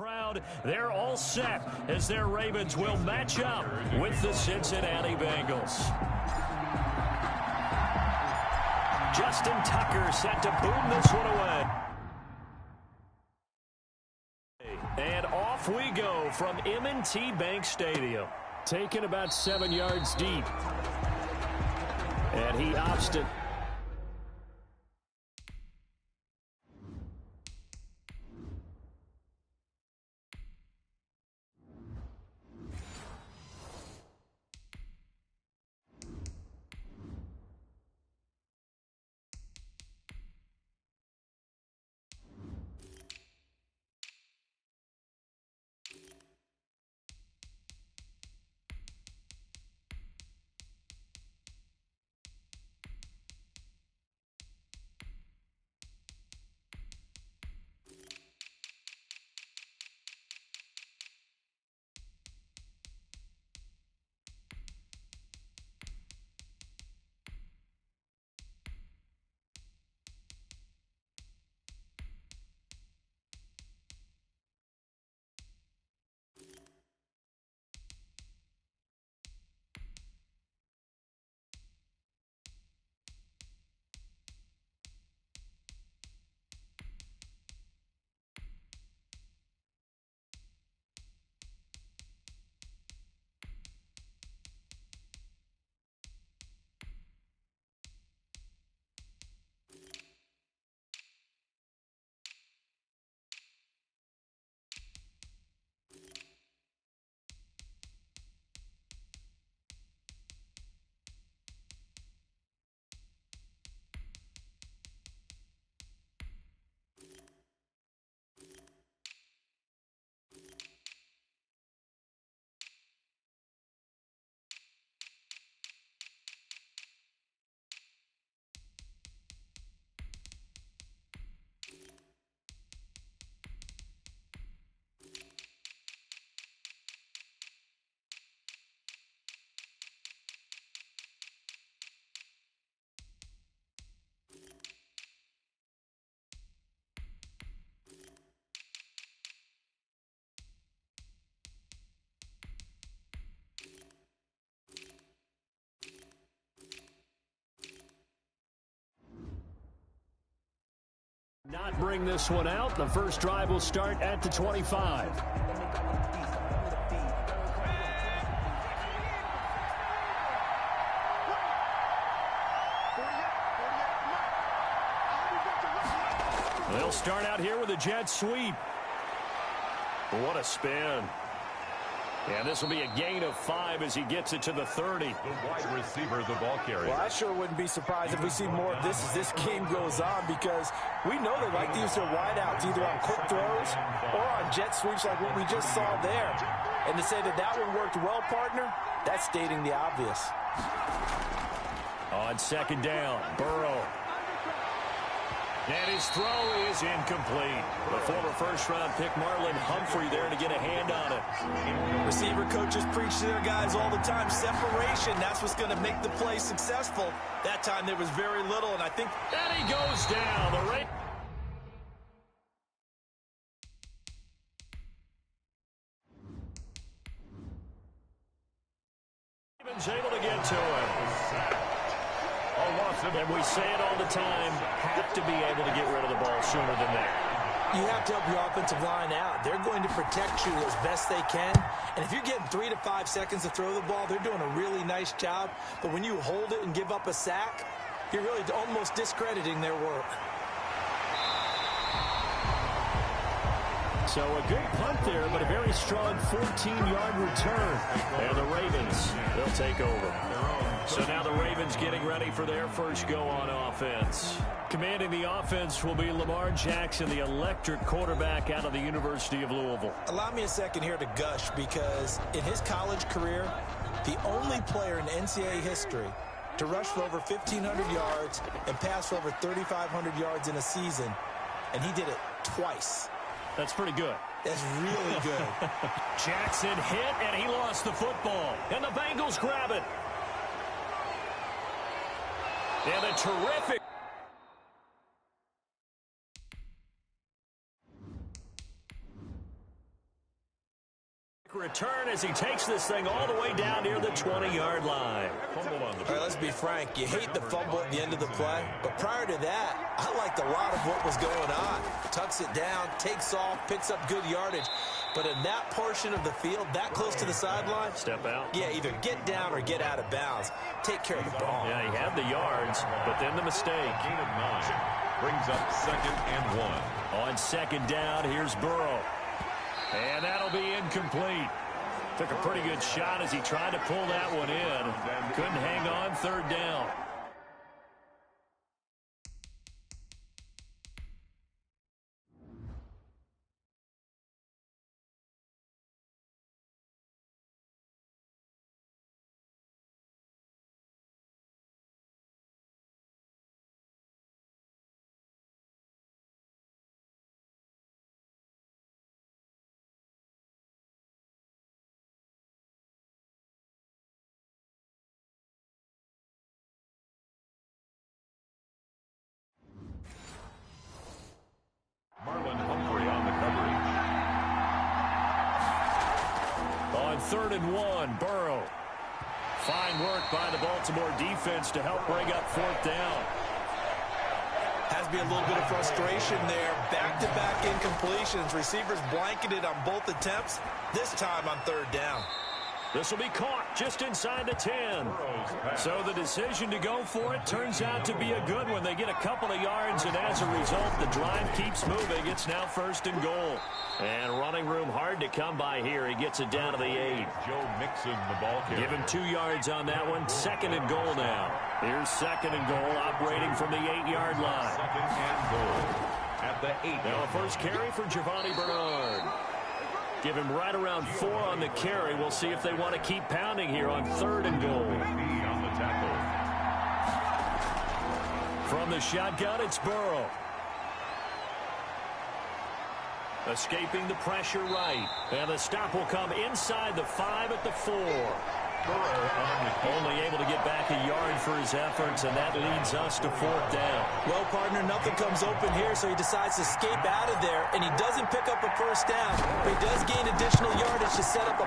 crowd, they're all set as their Ravens will match up with the Cincinnati Bengals. Justin Tucker set to boom this one away. And off we go from M&T Bank Stadium. Taken about 7 yards deep. And he opts to... Not bring this one out. The first drive will start at the 25. They'll start out here with a jet sweep. What a spin. And this will be a gain of 5 as he gets it to the 30. The wide receiver, the ball carrier. Well, I sure wouldn't be surprised if we see more of this as this game goes on, because we know they like to use their wideouts either on quick throws or on jet sweeps like what we just saw there. And to say that that one worked well, partner, that's stating the obvious. On second down, Burrow. And his throw is incomplete. The former first-round pick Marlon Humphrey there to get a hand on it. Receiver coaches preach to their guys all the time. Separation, that's what's going to make the play successful. That time there was very little, and I think... And he goes down. The Ravens able to get to him. And we say it all the time, have to be able to get rid of the ball sooner than that. You have to help your offensive line out. They're going to protect you as best they can. And if you're getting 3 to 5 seconds to throw the ball, they're doing a really nice job. But when you hold it and give up a sack, you're really almost discrediting their work. So a good punt there, but a very strong 14-yard return. And the Ravens, they'll take over. So now the Ravens getting ready for their first go on offense. Commanding the offense will be Lamar Jackson, the electric quarterback out of the University of Louisville. Allow me a second here to gush, because in his college career, the only player in NCAA history to rush for over 1,500 yards and pass for over 3,500 yards in a season, and he did it twice. That's pretty good. That's really good. Jackson hit, and he lost the football. And the Bengals grab it. And a terrific... return as he takes this thing all the way down near the 20-yard line. Fumble on the All right, let's be frank. You hate the fumble at the end of the play, but prior to that, I liked a lot of what was going on. Tucks it down, takes off, picks up good yardage. But in that portion of the field, that close to the sideline, step out. Yeah, either get down or get out of bounds. Take care of the ball. Yeah, he had the yards, but then the mistake. gain of 9. Brings up 2nd and 1. On 2nd down, here's Burrow. And that'll be incomplete. Took a pretty good shot as he tried to pull that one in. Couldn't hang on 3rd down. Marlon Humphrey on the coverage. On 3rd and 1, Burrow. Fine work by the Baltimore defense to help bring up 4th down. Has to be a little bit of frustration there. Back-to-back incompletions. Receivers blanketed on both attempts, this time on 3rd down. This will be caught just inside the 10. So the decision to go for it turns out to be a good one. They get a couple of yards, and as a result, the drive keeps moving. It's now 1st and goal. And running room hard to come by here. He gets it down to the 8. Joe Mixon, the ball carrier. Give him 2 yards on that one. 2nd and goal now. Here's 2nd and goal, operating from the 8-yard line. 2nd and goal at the 8. Now a first carry for Giovanni Bernard. Give him right around 4 on the carry. We'll see if they want to keep pounding here on 3rd and goal. On the tackle. From the shotgun, it's Burrow. Escaping the pressure right. And the stop will come inside the 5 at the 4. Only able to get back a yard for his efforts, and that leads us to 4th down. Well, partner, nothing comes open here, so he decides to escape out of there, and he doesn't pick up a 1st down, but he does gain additional yardage to set up a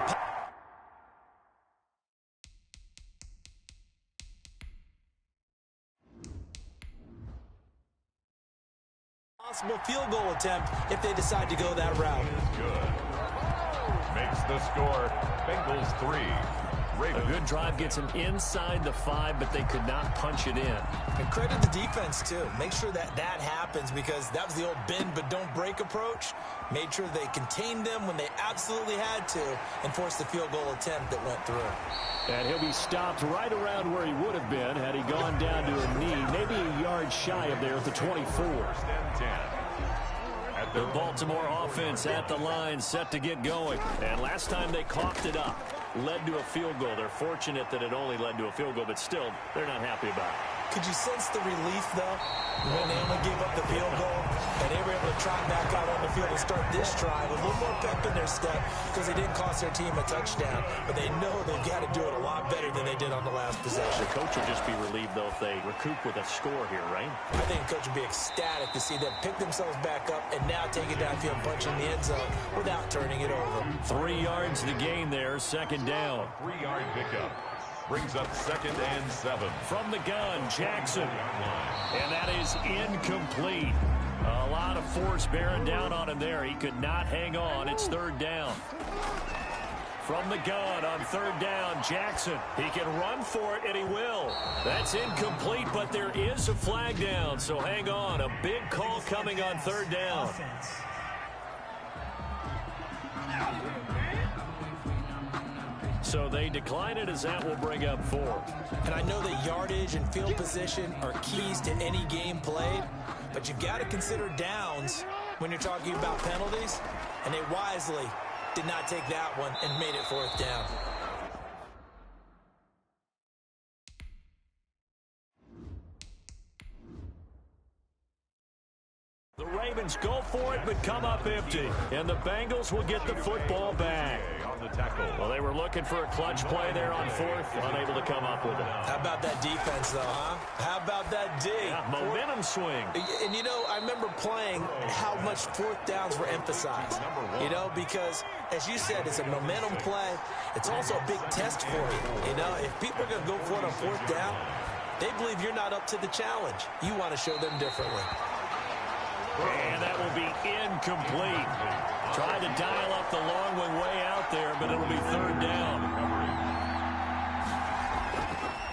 possible field goal attempt if they decide to go that route. Good. Makes the score. Bengals 3. A good drive gets him inside the 5, but they could not punch it in. And credit the defense, too. Make sure that that happens, because that was the old bend but don't break approach. Made sure they contained them when they absolutely had to and forced the field goal attempt that went through. And he'll be stopped right around where he would have been had he gone down to a knee, maybe a yard shy of there at the 24. 1st and 10. The Baltimore offense at the line, set to get going. And last time they coughed it up, led to a field goal. They're fortunate that it only led to a field goal, but still, they're not happy about it. Could you sense the relief, though, when they only gave up the field goal and they were able to trot back out on the field and start this drive with a little more pep in their step, because they didn't cost their team a touchdown, but they know they've got to do it a lot better than they did on the last possession. The coach will just be relieved, though, if they recoup with a score here, right? I think the coach would be ecstatic to see them pick themselves back up and now take it downfield and punch in the end zone without turning it over. 3 yards to gain there, 2nd down. 3-yard pickup. Brings up 2nd and 7. From the gun, Jackson. And that is incomplete. A lot of force bearing down on him there. He could not hang on. It's 3rd down. From the gun on 3rd down, Jackson. He can run for it, and he will. That's incomplete, but there is a flag down, so hang on. A big call coming on 3rd down. So they decline it, as that will bring up 4. And I know that yardage and field position are keys to any game played, but you've got to consider downs when you're talking about penalties, and they wisely did not take that one and made it 4th down. The Ravens go for it but come up empty. And the Bengals will get the football back. On the tackle. Well, they were looking for a clutch play there on fourth, unable to come up with it. How about that defense, though, huh? How about that D? Yeah, momentum swing. And, you know, I remember playing how much fourth downs were emphasized. You know, because, as you said, it's a momentum play. It's also a big test for you. You know, if people are going to go for it on fourth down, they believe you're not up to the challenge. You want to show them differently. And that will be incomplete. Tried to dial up the long one way out there, but it'll be third down.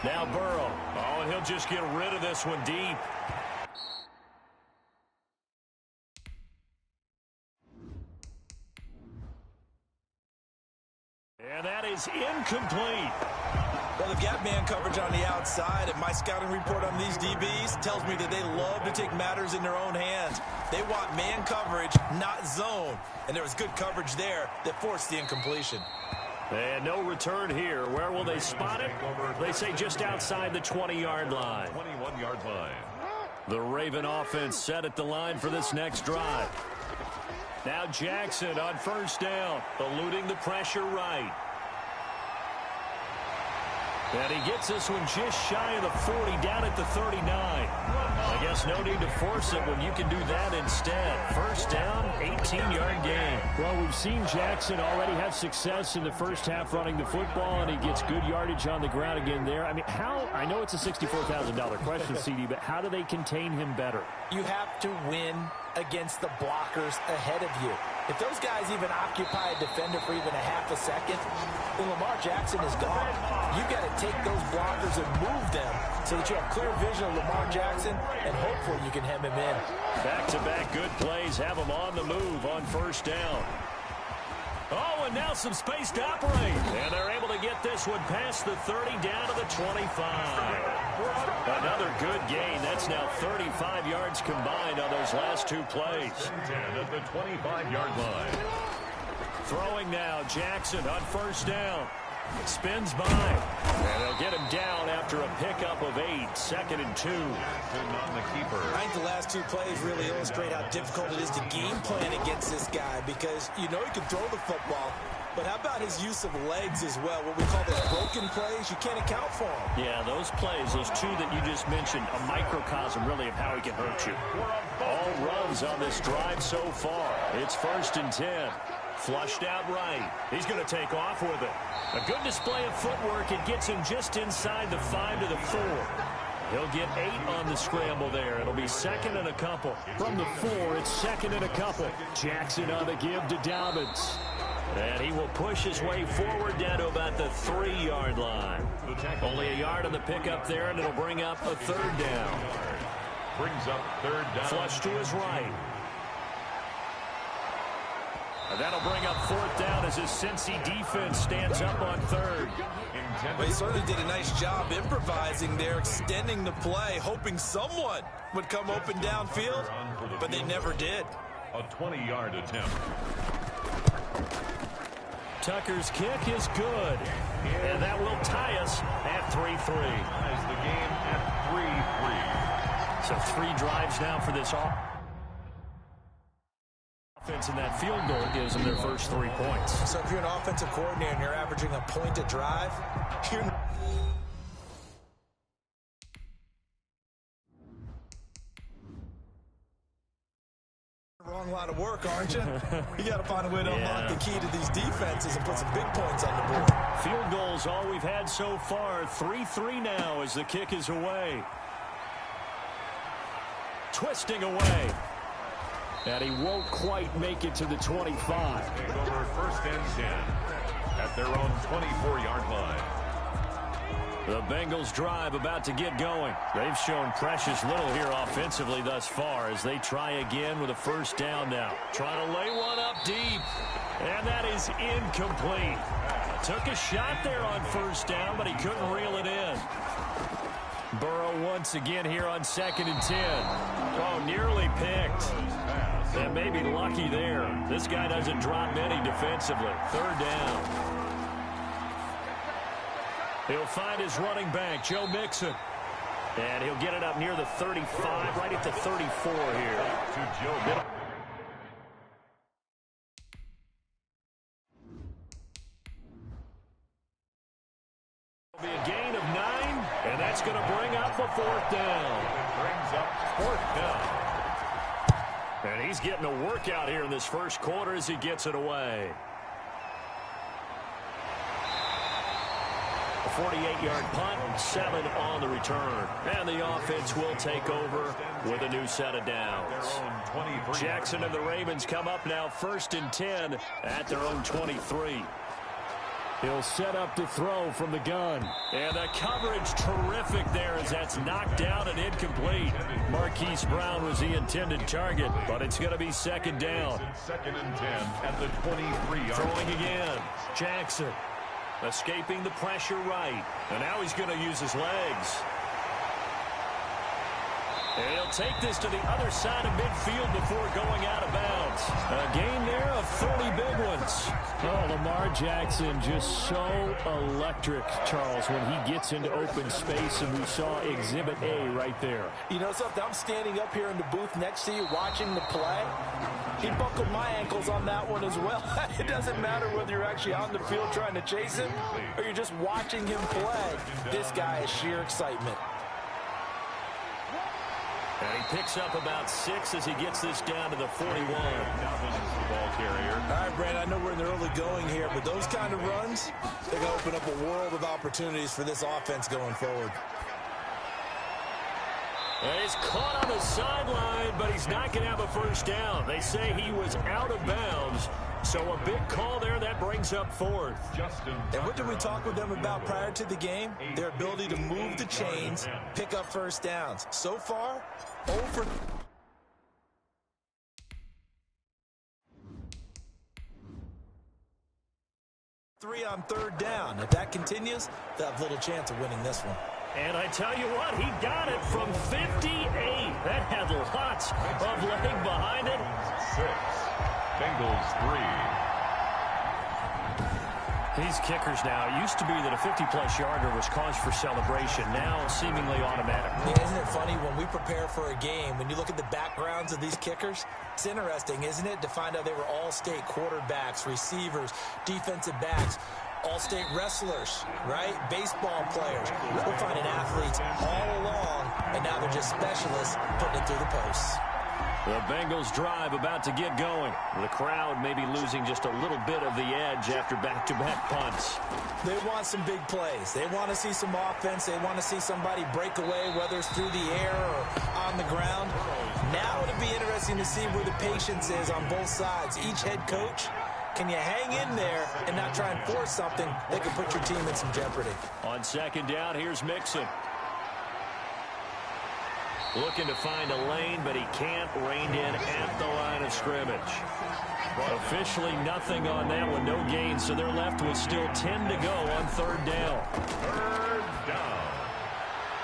Now Burrow. Oh, and he'll just get rid of this one deep. And that is incomplete. Well, they've got man coverage on the outside, and my scouting report on these DBs tells me that they love to take matters in their own hands. They want man coverage, not zone. And there was good coverage there that forced the incompletion. And no return here. Where will they spot it? They say just outside the 20-yard line. 21-yard line. The Raven offense set at the line for this next drive. Now Jackson on first down, eluding the pressure right. And he gets this one just shy of the 40, down at the 39. I guess no need to force it when you can do that instead. First down, 18-yard gain. Well, we've seen Jackson already have success in the first half running the football, and he gets good yardage on the ground again there. I mean, I know it's a $64,000 question, CD, but how do they contain him better? You have to win against the blockers ahead of you. If those guys even occupy a defender for even a half a second, then Lamar Jackson is gone. You've got to take those blockers and move them so that you have clear vision of Lamar Jackson, and hopefully you can hem him in. Back-to-back good plays have him on the move on first down. Oh, and now some space to operate. And they're able to get this one past the 30 down to the 25. Another good gain. That's now 35 yards combined on those last two plays. 10 at the 25-yard line. Throwing now, Jackson on first down. Spins by. And they'll get him down after a pickup of 8. 2nd and 2. On the keeper. I think the last two plays really illustrate how difficult it is to game plan against this guy, because you know he can throw the football, but how about his use of legs as well? What we call those broken plays, you can't account for them. Yeah, those plays, those two that you just mentioned, a microcosm really of how he can hurt you. All runs on this drive so far. It's 1st and 10. Flushed out right. He's going to take off with it. A good display of footwork. It gets him just inside the 5 to the 4. He'll get 8 on the scramble there. It'll be 2nd and a couple. From the 4, it's 2nd and a couple. Jackson on the give to Dobbins. And he will push his way forward down to about the 3-yard line. Only a yard on the pickup there, and it'll bring up a 3rd down. Brings up 3rd down. Flush to his right. And that'll bring up 4th down as his Cincy defense stands up on 3rd. Well, he certainly did a nice job improvising there, extending the play, hoping someone would come open downfield, but they never did. A 20-yard attempt. Tucker's kick is good. And that will tie us at 3-3. Ties the game at 3-3. So 3 drives now for this offense, and that field goal gives them their first 3 points. So if you're an offensive coordinator and you're averaging a point a drive, you're wrong line of work, aren't you? You got to find a way to unlock the key to these defenses and put some big points on the board. Field goals all we've had so far. 3-3 now as the kick is away. Twisting away. And he won't quite make it to the 25. Take over 1st and 10 at their own 24-yard line. The Bengals drive about to get going. They've shown precious little here offensively thus far as they try again with a 1st down now. Trying to lay one up deep. And that is incomplete. Took a shot there on 1st down, but he couldn't reel it in. Burrow once again here on 2nd and 10. Oh, nearly picked. And maybe lucky there. This guy doesn't drop many defensively. 3rd down. He'll find his running back, Joe Mixon. And he'll get it up near the 35, right at the 34 here. To Joe Middle. It'll be a gain of 9, and that's going to bring up a 4th down. Brings up 4th down. And he's getting a workout here in this first quarter as he gets it away. A 48-yard punt, 7 on the return. And the offense will take over with a new set of downs. Jackson and the Ravens come up now 1st and 10 at their own 23. He'll set up to throw from the gun. And the coverage terrific there as that's knocked down and incomplete. Marquise Brown was the intended target, but it's going to be 2nd down. 2nd and 10 at the 23-yard. Throwing again. Jackson escaping the pressure right. And now he's going to use his legs. And he'll take this to the other side of midfield before going out of bounds. A gain there of 30 big ones. Oh, Lamar Jackson just so electric, Charles, when he gets into open space, and we saw Exhibit A right there. You know something? I'm standing up here in the booth next to you watching the play. He buckled my ankles on that one as well. It doesn't matter whether you're actually out in the field trying to chase him or you're just watching him play. This guy is sheer excitement. And he picks up about 6 as he gets this down to the 41. Ball carrier. All right, Brandon, I know we're in the early going here, but those kind of runs, they're going to open up a world of opportunities for this offense going forward. And he's caught on the sideline, but he's not going to have a 1st down. They say he was out of bounds. So a big call there that brings up 4th. And what did we talk with them about prior to the game? Their ability to move the chains, pick up 1st downs. So far, over. Three on 3rd down. If that continues, they'll have little chance of winning this one. And I tell you what, he got it from 58. That had lots of leg behind it. 6. Bengals 3. These kickers now, it used to be that a 50-plus yarder was cause for celebration. Now seemingly automatic. Yeah, isn't it funny when we prepare for a game, when you look at the backgrounds of these kickers, it's interesting, isn't it, to find out they were all-state quarterbacks, receivers, defensive backs, all-state wrestlers, right? Baseball players. We're finding athletes all along, and now they're just specialists putting it through the posts. The Bengals drive about to get going. The crowd may be losing just a little bit of the edge after back-to-back punts. They want some big plays. They want to see some offense. They want to see somebody break away, whether it's through the air or on the ground. Now it'll be interesting to see where the patience is on both sides. Each head coach, can you hang in there and not try and force something that could put your team in some jeopardy? On 2nd down, here's Mixon. Looking to find a lane, but he can't. Reined in at the line of scrimmage. Officially nothing on that one. No gain, so they're left with still 10 to go on 3rd down. 3rd down.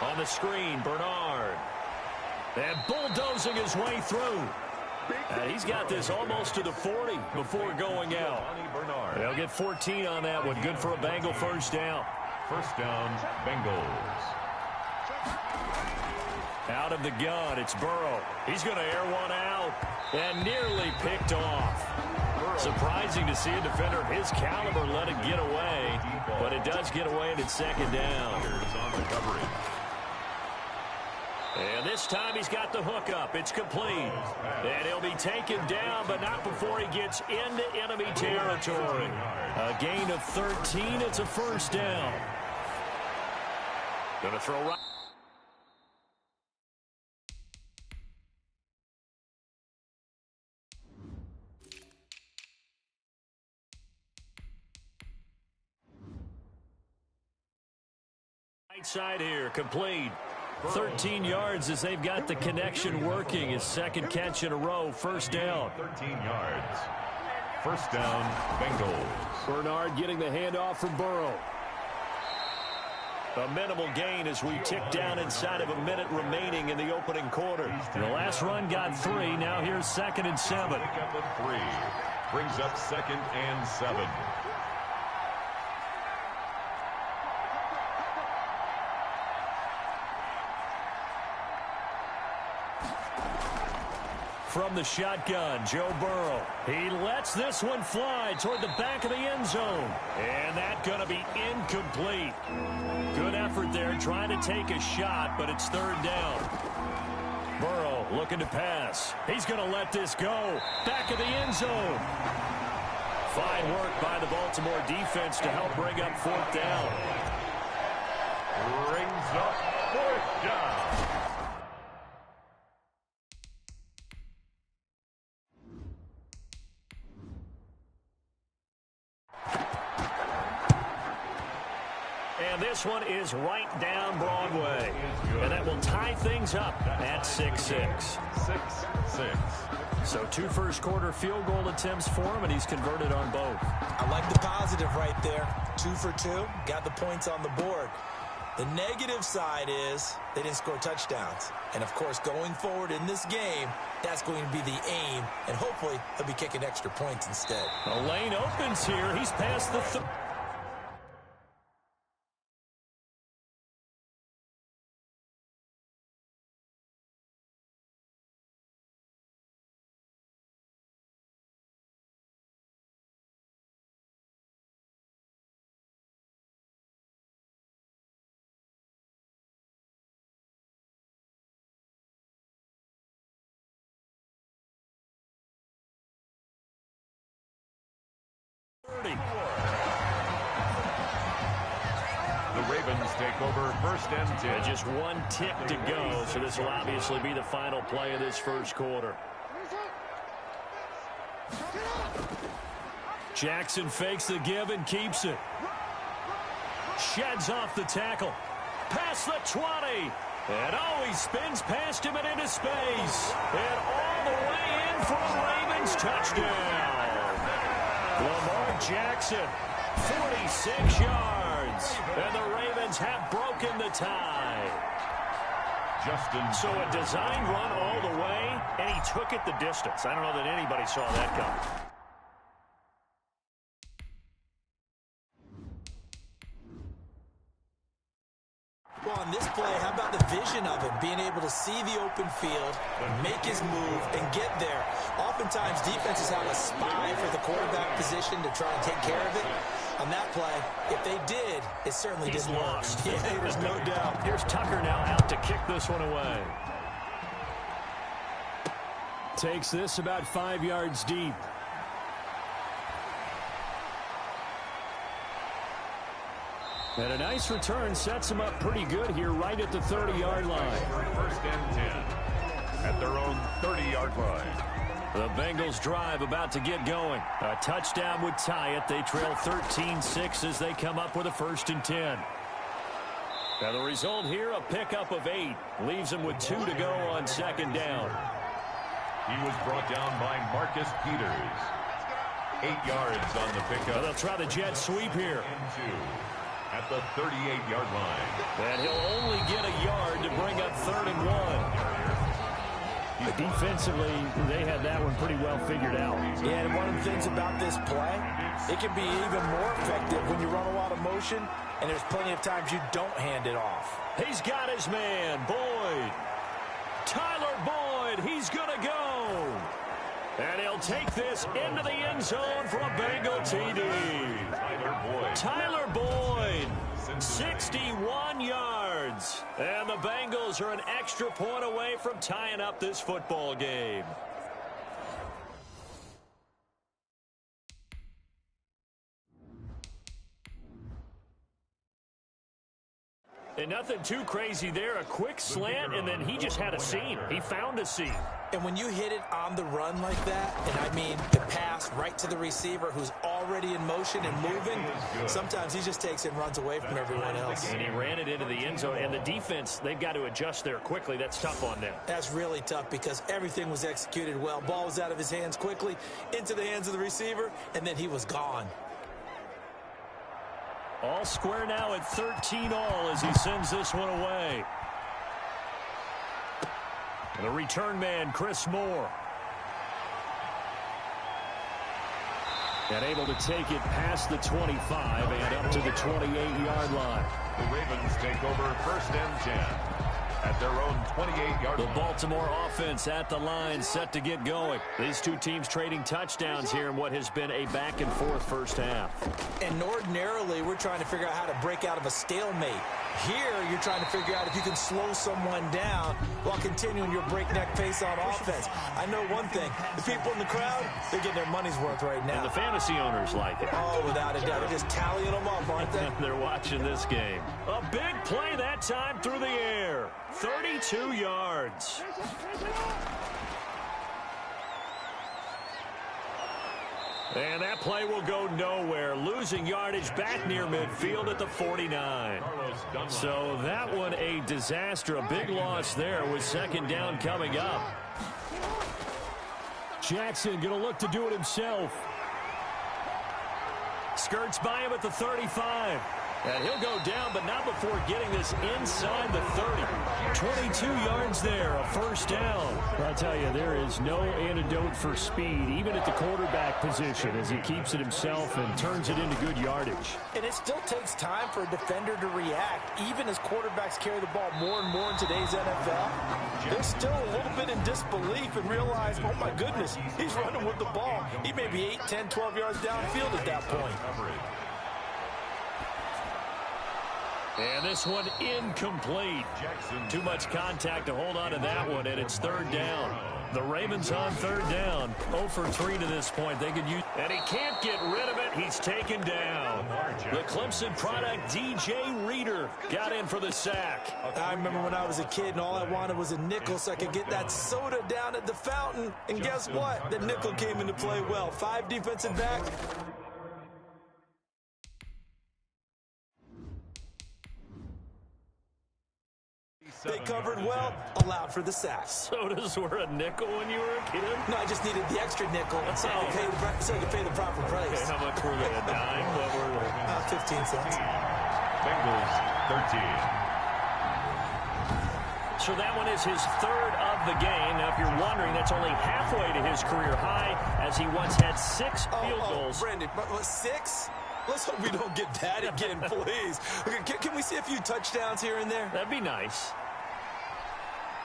On the screen, Bernard. And bulldozing his way through. And he's got this almost to the 40 before going out. They'll get 14 on that one. Good for a Bengal 1st down. 1st down, Bengals. Out of the gun, it's Burrow. He's going to air one out and nearly picked off. Surprising to see a defender of his caliber let it get away, but it does get away and it's 2nd down. And this time he's got the hook up. It's complete. And he'll be taken down, but not before he gets into enemy territory. A gain of 13. It's a 1st down. Going to throw right. Right side here, complete. 13 yards as they've got the connection working. His 2nd catch in a row, 1st down. 13 yards. 1st down, Bengals. Bernard getting the handoff from Burrow. A minimal gain as we tick down inside of a minute remaining in the opening quarter. The last run got 3. Now here's 2nd and 7. Pick up at 3. Brings up 2nd and 7. from the shotgun, Joe Burrow. He lets this one fly toward the back of the end zone. And that's going to be incomplete. Good effort there trying to take a shot, but it's third down. Burrow looking to pass. He's going to let this go. Back of the end zone. Fine work by the Baltimore defense to help bring up fourth down. Brings up fourth down. And this one is right down Broadway. And that will tie things up at 6-6. 6-6. So 2 first-quarter field goal attempts for him, and he's converted on both. I like the positive right there. 2 for 2. Got the points on the board. The negative side is they didn't score touchdowns. And, of course, going forward in this game, that's going to be the aim. And hopefully he'll be kicking extra points instead. The lane opens here. He's past the The Ravens take over first and 10. And just 1 tick to go, so this will obviously be the final play of this first quarter. Jackson fakes the give and keeps it. Sheds off the tackle. Past the 20. And he spins past him and into space. And all the way in for a Ravens touchdown. Lamar Jackson, 46 yards. And the Ravens have broken the tie. So a design run all the way, and he took it the distance. I don't know that anybody saw that coming. Well, on this play, how about the vision of him, being able to see the open field, make his move, and get there. Oftentimes, defenses have a spy for the quarterback position to try and take care of it. On that play, if they did, it certainly didn't work. Yeah, there's no doubt. Here's Tucker now out to kick this one away. Takes this about 5 yards deep. And a nice return sets him up pretty good here right at the 30-yard line. First and 10 at their own 30-yard line. The Bengals drive about to get going. A touchdown would tie it. They trail 13-6 as they come up with a 1st and 10. Now the result here, a pickup of 8. Leaves them with 2 to go on 2nd down. He was brought down by Marcus Peters. 8 yards on the pickup. Well, they'll try the jet sweep here. At the 38-yard line. And he'll only get a yard to bring up 3rd and 1. Defensively, they had that one pretty well figured out. Yeah, and one of the things about this play, it can be even more effective when you run a lot of motion, and there's plenty of times you don't hand it off. He's got his man, Boyd. Tyler Boyd, he's going to go. And he'll take this into the end zone for a Bengal TD. Tyler Boyd, 61 yards. And the Bengals are an extra point away from tying up this football game. And nothing too crazy there. A quick slant, and then he just had a seam. He found a seam. And when you hit it on the run like that, and I mean the pass right to the receiver who's already in motion and moving, sometimes he just takes it and runs away from everyone else. And he ran it into the end zone. And the defense, they've got to adjust there quickly. That's tough on them. That's really tough because everything was executed well. Ball was out of his hands quickly, into the hands of the receiver, and then he was gone. All square now at 13 all as he sends this one away. The return man, Chris Moore. And able to take it past the 25 and up to the 28-yard line. The Ravens take over 1st and 10 at their own 28-yard The line. Baltimore offense at the line, set to get going. These two teams trading touchdowns here in what has been a back-and-forth first half. And ordinarily, we're trying to figure out how to break out of a stalemate. Here, you're trying to figure out if you can slow someone down while continuing your breakneck pace on offense. I know one thing. The people in the crowd, they're getting their money's worth right now. And the fantasy owners like it. Oh, without a doubt. They're just tallying them up, aren't they? They're watching this game. A big play that time through the air. 32 yards. And that play will go nowhere. Losing yardage back near midfield at the 49. So that one a disaster. A big loss there with second down coming up. Jackson going to look to do it himself. Skirts by him at the 35. And he'll go down, but not before getting this inside the 30. 22 yards there, a first down. I'll tell you, there is no antidote for speed, even at the quarterback position, as he keeps it himself and turns it into good yardage. And it still takes time for a defender to react, even as quarterbacks carry the ball more and more in today's NFL. They're still a little bit in disbelief and realize, oh my goodness, he's running with the ball. He may be 8, 10, 12 yards downfield at that point. And this one incomplete. Too much contact to hold on to that one, and it's third down. The Ravens on third down. 0 for 3 to this point. They could use, and he can't get rid of it. He's taken down. The Clemson product, DJ Reader, got in for the sack. I remember when I was a kid and all I wanted was a nickel so I could get that soda down at the fountain. And guess what? The nickel came into play well. 5 defensive backs. They covered well, allowed for the sacks. Sodas were a nickel when you were a kid? No, I just needed the extra nickel so I could pay the proper price. Okay, how much were they? A dime? What were they? 15 cents. Bengals 13. So that one is his third of the game. Now, if you're wondering, that's only halfway to his career high, as he once had 6 field goals. Brandon, but 6? Let's hope we don't get that again, please. Okay, can we see a few touchdowns here and there? That'd be nice.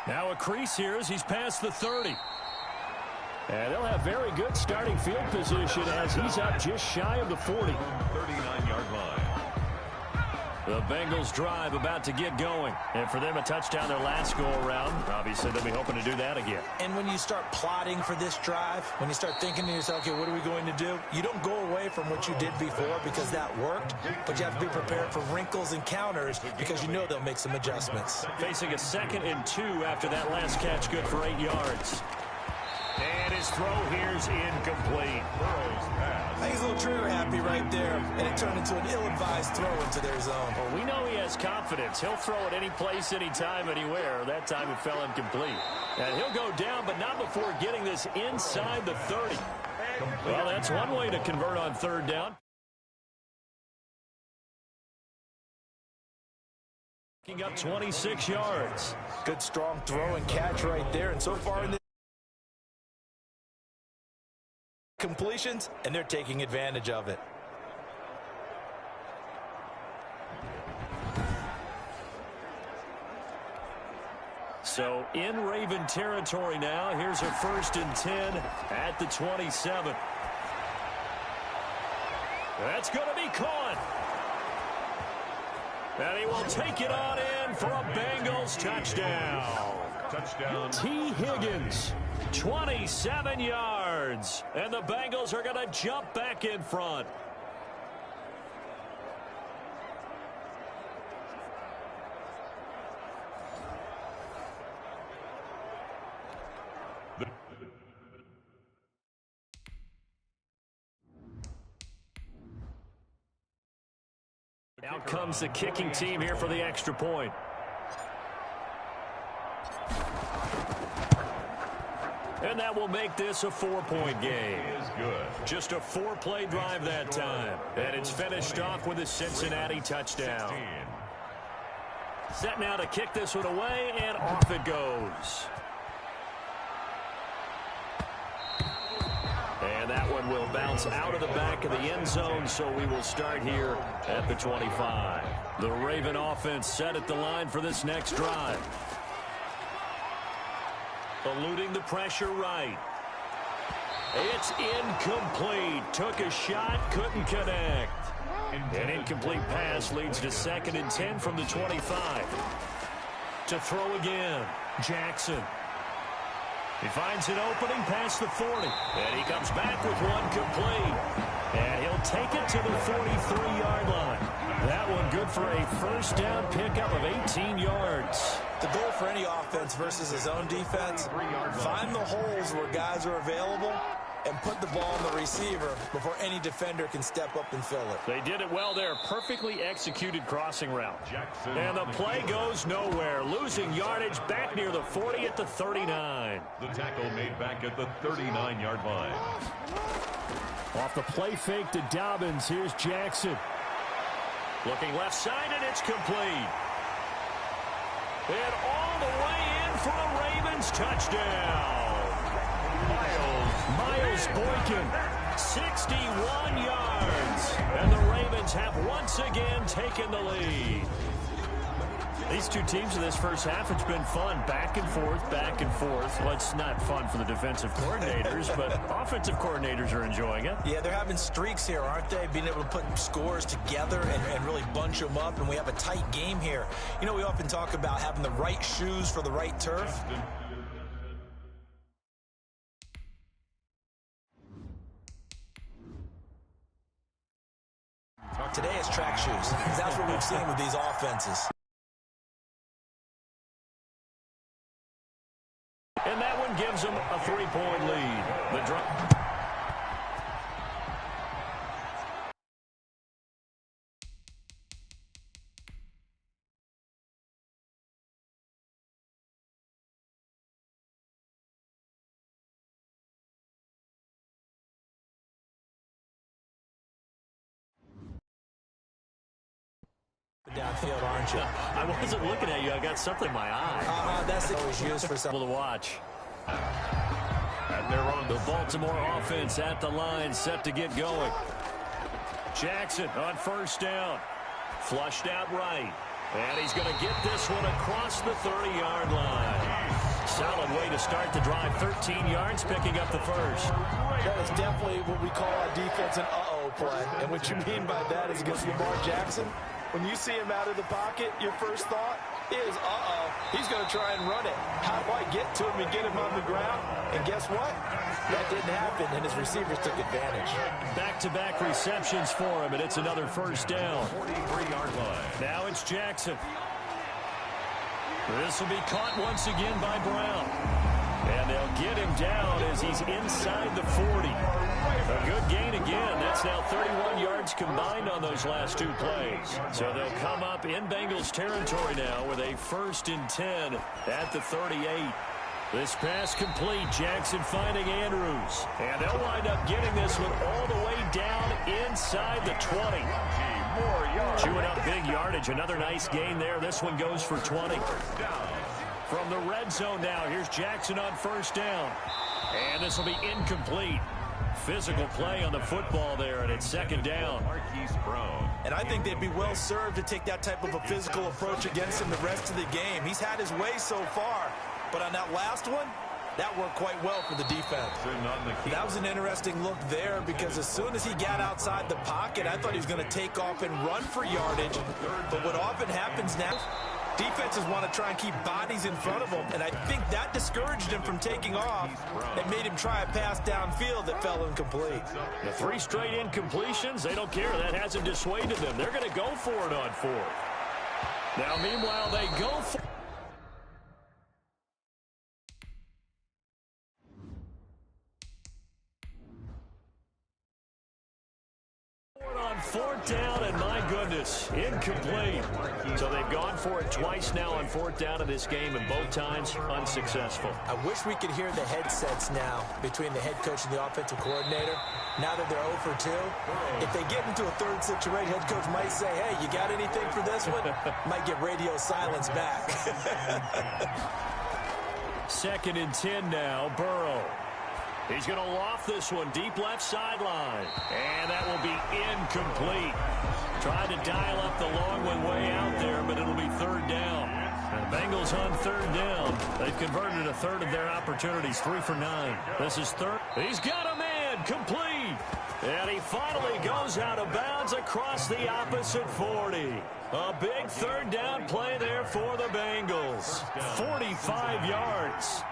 Now a crease here as he's past the 30. And they'll have very good starting field position as he's up just shy of the 40. 39-yard line. The Bengals drive about to get going. And for them, a touchdown their last go-around. Obviously, they'll be hoping to do that again. And when you start plotting for this drive, when you start thinking to yourself, okay, what are we going to do? You don't go away from what you did before because that worked, but you have to be prepared for wrinkles and counters because you know they'll make some adjustments. Facing a 2nd and 2 after that last catch, good for 8 yards. And his throw here's incomplete. I think he's a little trigger happy right there, and it turned into an ill-advised throw into their zone. Well, we know he has confidence. He'll throw it any place, anytime, anywhere. That time it fell incomplete. And he'll go down, but not before getting this inside the 30. Well, that's one way to convert on third down. Picking up 26 yards. Good strong throw and catch right there, and so far in the completions, and they're taking advantage of it. So in Raven territory now. Here's a 1st and 10 at the 27. That's going to be caught. And he will take it on in for a Bengals touchdown. Touchdown. T. Higgins, 27 yards. And the Bengals are going to jump back in front. Out comes the kicking team here for the extra point. And that will make this a 4-point game. Is good. Just a 4-play drive that time. And it's finished off with a Cincinnati touchdown. Set now to kick this one away, and off it goes. And that one will bounce out of the back of the end zone, so we will start here at the 25. The Raven offense set at the line for this next drive. Eluding the pressure right. It's incomplete. Took a shot, couldn't connect. An incomplete pass leads to 2nd and 10 from the 25. To throw again, Jackson. He finds an opening past the 40. And he comes back with one complete. And he'll take it to the 43-yard line. That one good for a first down pickup of 18 yards. The goal for any offense versus his own defense, find the holes where guys are available and put the ball on the receiver before any defender can step up and fill it. They did it well there. Perfectly executed crossing route. And the play goes nowhere. Losing yardage back near the 40 at the 39. The tackle made back at the 39-yard line. Off the play fake to Dobbins. Here's Jackson. Looking left side, and it's complete. And all the way in for a Ravens touchdown. Miles Boykin, 61 yards. And the Ravens have once again taken the lead. These two teams in this first half, it's been fun. Back and forth, back and forth. Well, it's not fun for the defensive coordinators, but offensive coordinators are enjoying it. Yeah, they're having streaks here, aren't they? Being able to put scores together and really bunch them up, and we have a tight game here. You know, we often talk about having the right shoes for the right turf. Today it's track shoes, because that's what we've seen with these offenses. And that one gives them a 3-point lead. The drop. Downfield, aren't you? I wasn't looking at you. I got something in my eye. That's it. Was used for something to watch. And they're on the Baltimore offense at the line, set to get going. Jackson on first down. Flushed out right. And he's going to get this one across the 30-yard line. Solid way to start the drive. 13 yards, picking up the first. That is definitely what we call our defense an uh-oh play. And what you mean by that is against Lamar Jackson, when you see him out of the pocket, your first thought is, uh-oh, he's going to try and run it. How do I get to him and get him on the ground? And guess what? That didn't happen, and his receivers took advantage. Back-to-back receptions for him, and it's another first down. 43-yard line. Now it's Jackson. This will be caught once again by Brown. And they'll get him down as he's inside the 40. A good gain again. That's now 31 yards combined on those last two plays. So they'll come up in Bengals territory now with a 1st and 10 at the 38. This pass complete. Jackson finding Andrews. And they'll wind up getting this one all the way down inside the 20. More yards. Chewing up big yardage. Another nice gain there. This one goes for 20. From the red zone now, here's Jackson on first down. And this will be incomplete. Physical play on the football there, and it's 2nd down. And I think they'd be well served to take that type of a physical approach against him the rest of the game. He's had his way so far, but on that last one, that worked quite well for the defense. That was an interesting look there because as soon as he got outside the pocket, I thought he was going to take off and run for yardage. But what often happens now, defenses want to try and keep bodies in front of them, and I think that discouraged him from taking off and made him try a pass downfield that fell incomplete. The 3 straight incompletions, they don't care. That hasn't dissuaded them. They're going to go for it on 4th. Now, meanwhile, they go for it. On 4th down, and my goodness, incomplete. So they've gone for it twice now on 4th down in this game, and both times unsuccessful. I wish we could hear the headsets now between the head coach and the offensive coordinator. Now that they're 0 for 2, if they get into a third situation, head coach might say, hey, you got anything for this one? Might get radio silence back. 2nd and 10 now, Burrow. He's going to loft this one deep left sideline. And that will be incomplete. Trying to dial up the long one way out there, but it'll be 3rd down. And the Bengals on third down. They've converted a third of their opportunities, 3 for 9. This is third. He's got a man complete. And he finally goes out of bounds across the opposite 40. A big third down play there for the Bengals. 45 yards.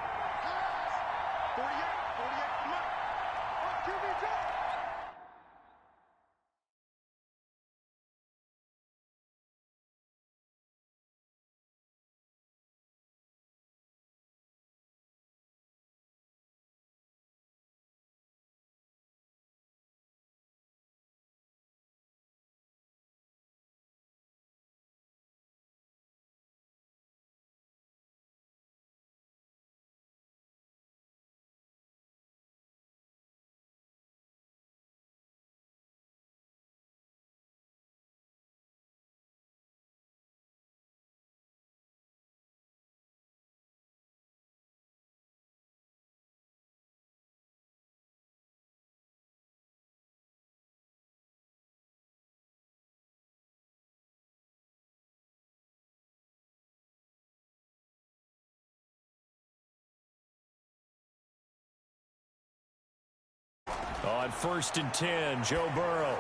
On 1st and 10, Joe Burrow.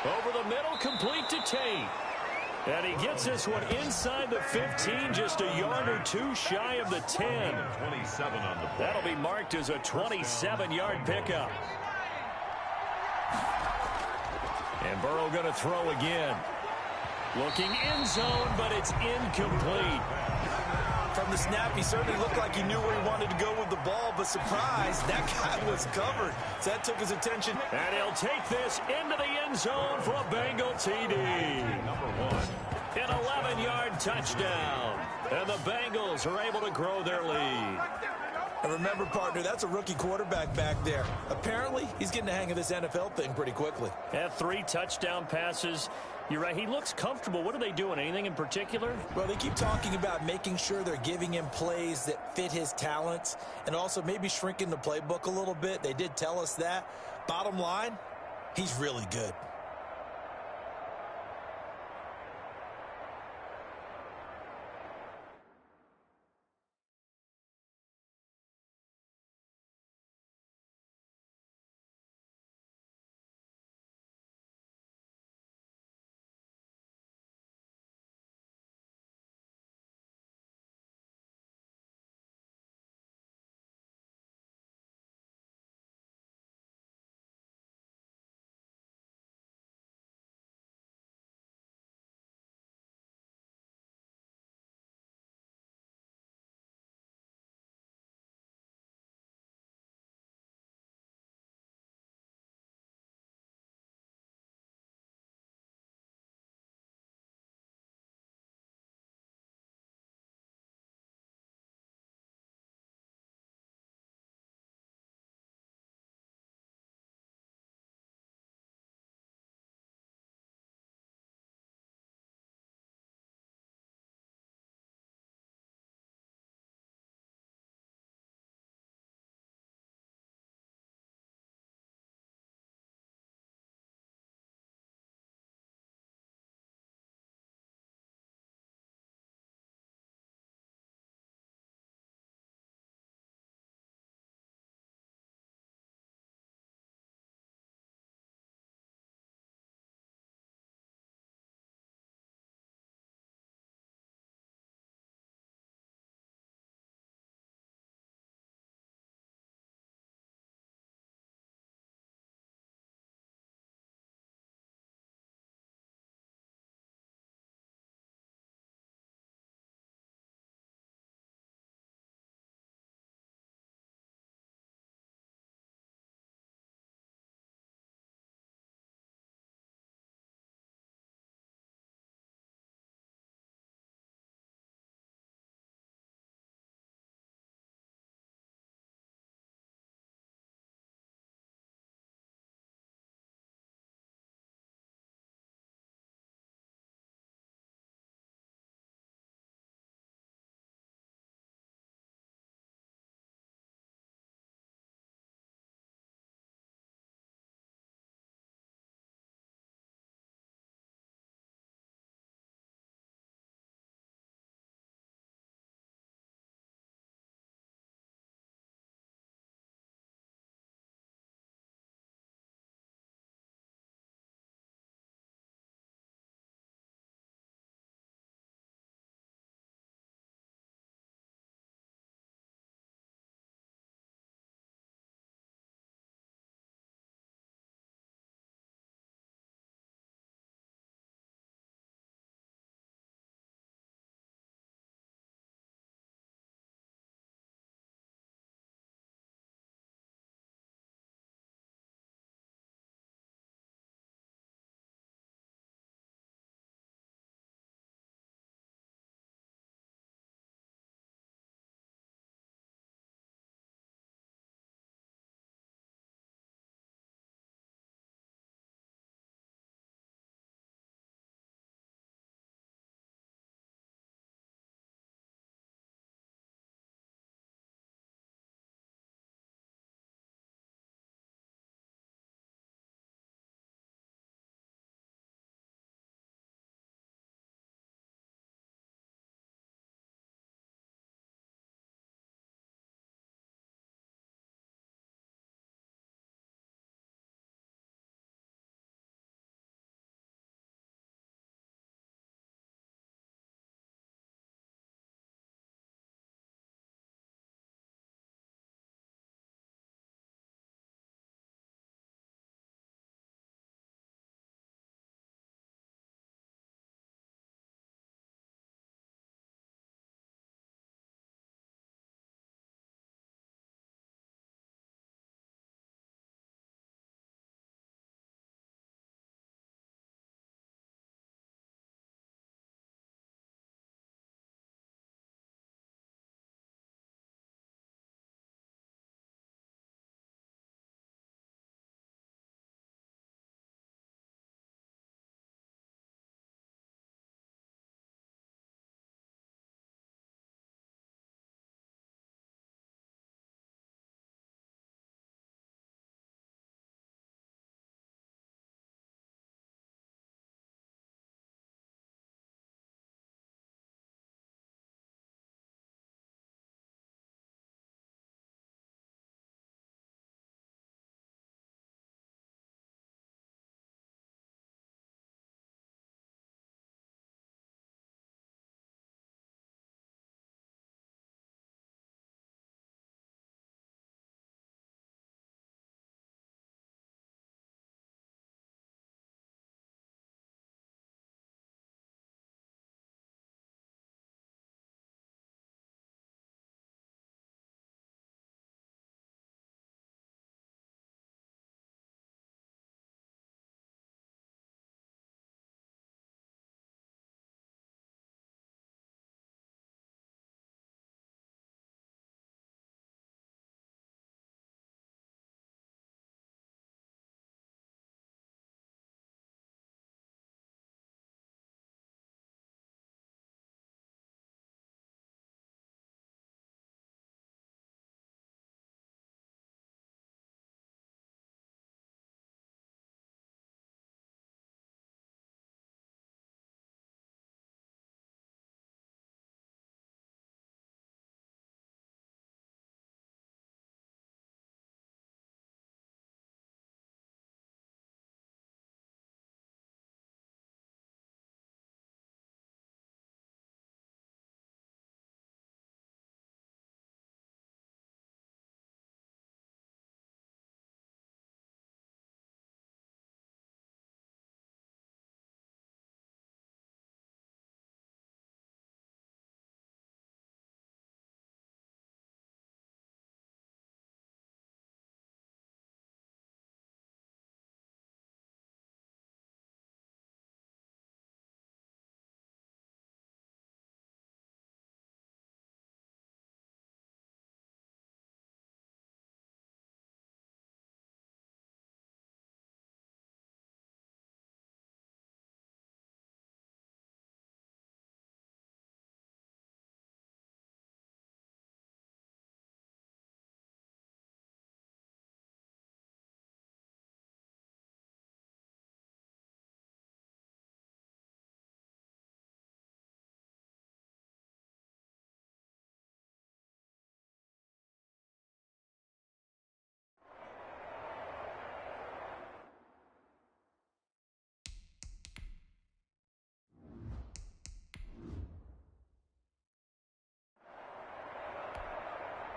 Over the middle, complete to Tate. And he gets this one inside the 15, just a yard or two shy of the 10. 27 on the play. That'll be marked as a 27-yard pickup. And Burrow going to throw again. Looking end zone, but it's incomplete. From the snap, he certainly looked like he knew where he wanted to go with the ball, but surprise, that guy was covered. So that took his attention. And he'll take this into the end zone for a Bengal TD. An 11-yard touchdown. And the Bengals are able to grow their lead. And remember, partner, that's a rookie quarterback back there. Apparently, he's getting the hang of this NFL thing pretty quickly. Had 3 touchdown passes. You're right. He looks comfortable. What are they doing? Anything in particular? Well, they keep talking about making sure they're giving him plays that fit his talents and also maybe shrinking the playbook a little bit. They did tell us that. Bottom line, he's really good.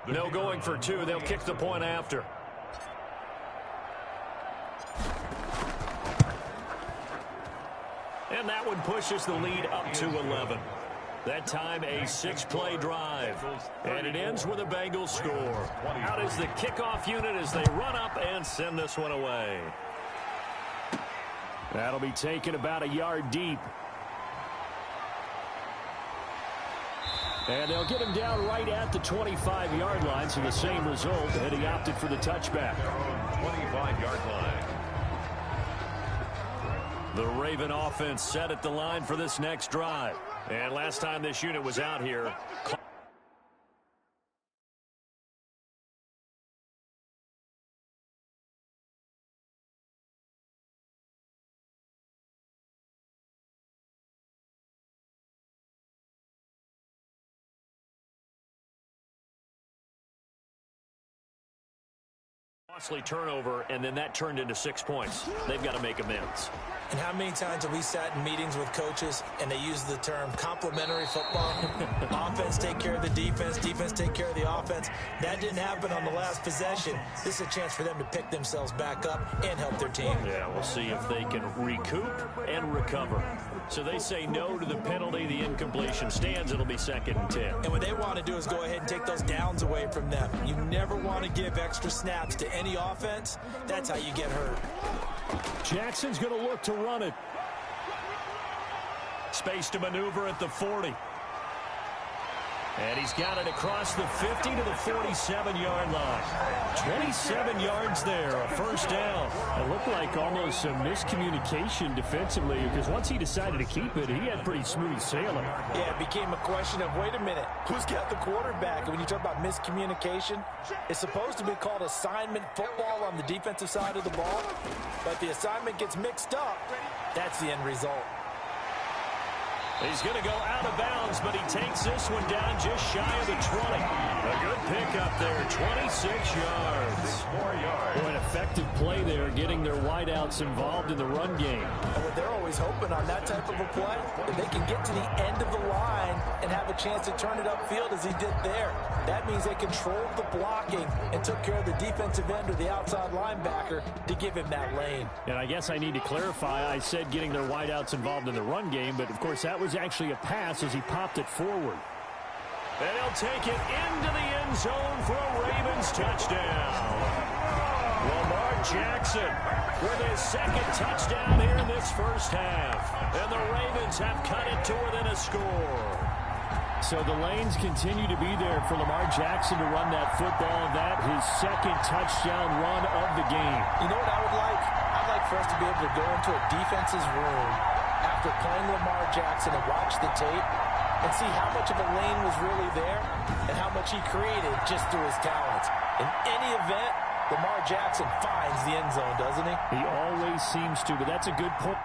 No going for two. They'll kick the point after. And that one pushes the lead up to 11. That time a 6-play drive. And it ends with a Bengals score. Out is the kickoff unit as they run up and send this one away. That'll be taken about a yard deep. And they'll get him down right at the 25-yard line, so the same result, and he opted for the touchback. 25-yard line. The Raven offense set at the line for this next drive. And last time this unit was out here, costly turnover, and then that turned into 6 points. They've got to make amends. And how many times have we sat in meetings with coaches and they use the term complementary football? Offense take care of the defense, defense take care of the offense. That didn't happen on the last possession. This is a chance for them to pick themselves back up and help their team. Yeah, we'll see if they can recoup and recover. So they say no to the penalty. The incompletion stands. It'll be 2nd and 10. And what they want to do is go ahead and take those downs away from them. You never want to give extra snaps to any offense. That's how you get hurt. Jackson's going to look to run it. Space to maneuver at the 40. And he's got it across the 50 to the 47-yard line. 27 yards there, a first down. It looked like almost some miscommunication defensively, because once he decided to keep it, he had pretty smooth sailing. Yeah, it became a question of, wait a minute, who's got the quarterback? And when you talk about miscommunication, it's supposed to be called assignment football on the defensive side of the ball, but the assignment gets mixed up. That's the end result. He's going to go out of bounds, but he takes this one down just shy of the 20. A good pickup there, 26 yards. 4 yards. Boy, an effective play there, getting their wideouts involved in the run game. And what they're always hoping on that type of a play, if they can get to the end of the line and have a chance to turn it upfield as he did there. That means they controlled the blocking and took care of the defensive end or the outside linebacker to give him that lane. And I guess I need to clarify, I said getting their wideouts involved in the run game, but of course that was actually a pass as he popped it forward. And he'll take it into the end zone for a Ravens touchdown. Lamar Jackson with his 2nd touchdown here in this first half. And the Ravens have cut it to within a score. So the lanes continue to be there for Lamar Jackson to run that football. That his 2nd touchdown run of the game. You know what I would like? I'd like for us to be able to go into a defense's room after playing Lamar Jackson and watch the tape and see how much of a lane was really there and how much he created just through his talents. In any event, Lamar Jackson finds the end zone, doesn't he? He always seems to, but that's a good point.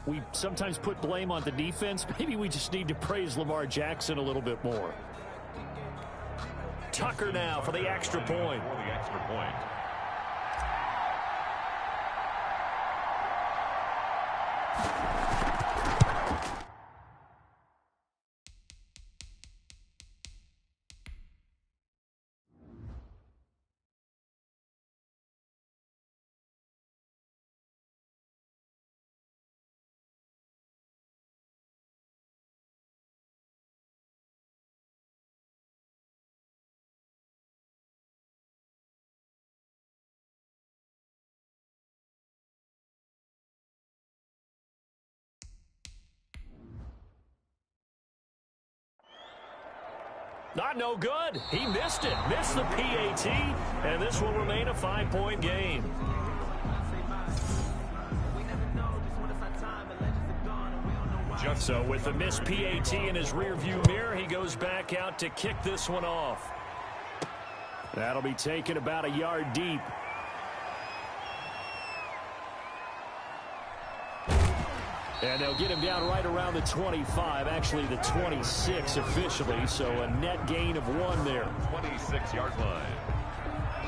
We sometimes put blame on the defense. Maybe we just need to praise Lamar Jackson a little bit more. Tucker now for the extra point. For the extra point. No good. He missed it. Missed the PAT, and this will remain a 5-point game. So with the missed PAT in his rearview mirror, he goes back out to kick this one off. That'll be taken about a yard deep. And they'll get him down right around the 25, actually the 26 officially, so a net gain of 1 there. 26-yard line.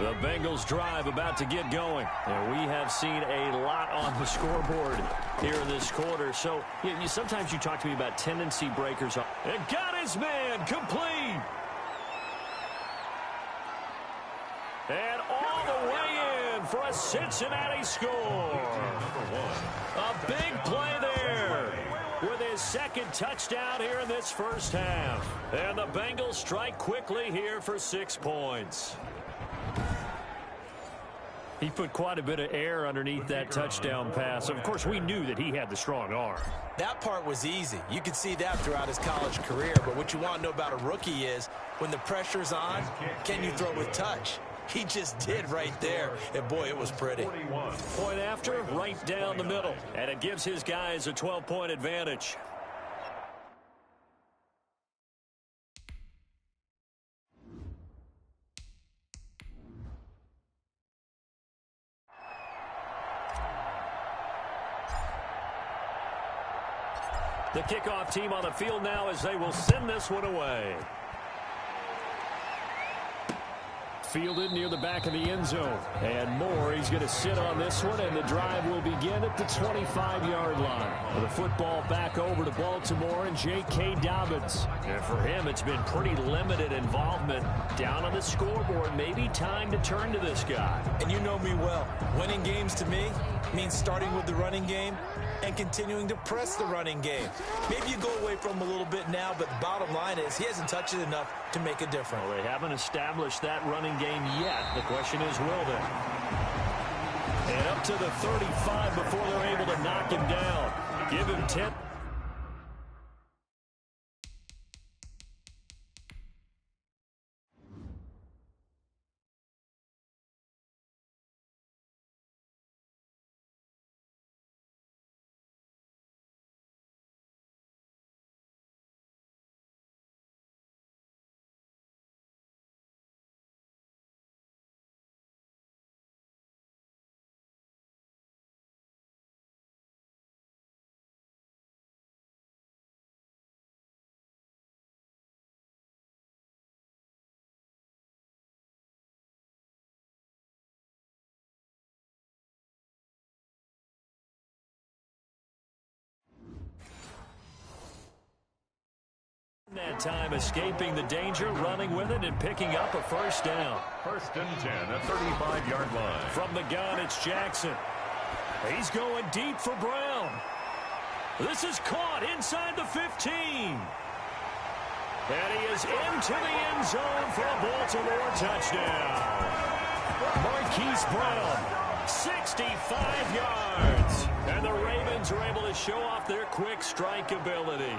The Bengals drive about to get going. And we have seen a lot on the scoreboard here in this quarter. So sometimes you talk to me about tendency breakers. And got his man complete. And all the way in for a Cincinnati score. A big play there with his second touchdown here in this first half. And the Bengals strike quickly here for 6 points. He put quite a bit of air underneath that touchdown pass. Of course, we knew that he had the strong arm. That part was easy. You could see that throughout his college career. But what you want to know about a rookie is when the pressure's on, can you throw with touch? He just did right there. And, boy, it was pretty. Point after, right down the middle. And it gives his guys a 12-point advantage. The kickoff team on the field now as they will send this one away. Fielded near the back of the end zone. And Moore, he's going to sit on this one, and the drive will begin at the 25-yard line. The football back over to Baltimore and J.K. Dobbins. And for him, it's been pretty limited involvement down on the scoreboard. Maybe time to turn to this guy. And you know me well. Winning games to me means starting with the running game and continuing to press the running game. Maybe you go away from him a little bit now, but the bottom line is he hasn't touched it enough to make a difference. Well, they haven't established that running game yet. The question is, will they? And up to the 35 before they're able to knock him down. Give him 10. That time escaping the danger, running with it, and picking up a first down. 1st and 10 at 35-yard line. From the gun, it's Jackson. He's going deep for Brown. This is caught inside the 15. And he is into the end zone for a Baltimore touchdown. Marquise Brown, 65 yards. And the Ravens are able to show off their quick strike ability.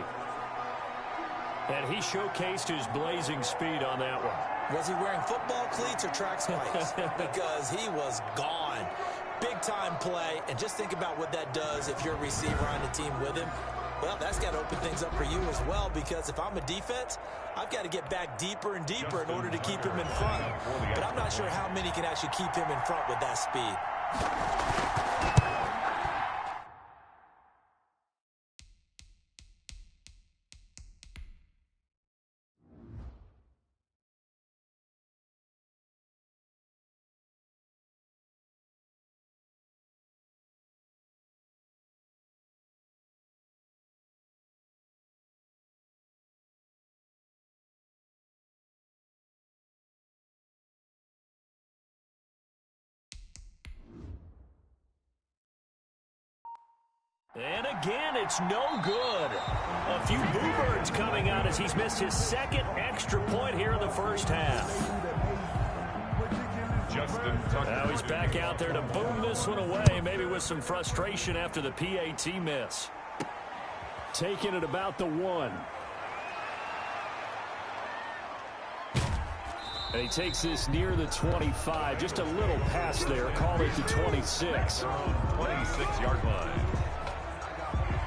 And he showcased his blazing speed on that one. Was he wearing football cleats or track spikes? Because he was gone. Big-time play. And just think about what that does if you're a receiver on the team with him. Well, that's got to open things up for you as well, because if I'm a defense, I've got to get back deeper and deeper in order to keep him in front. But I'm not sure how many can actually keep him in front with that speed. And again, it's no good. A few bluebirds coming out as he's missed his second extra point here in the first half. Now he's back out there to boom this one away, maybe with some frustration after the PAT miss. Taking it about the 1. And he takes this near the 25. Just a little pass there. Call it the 26. 26-yard line.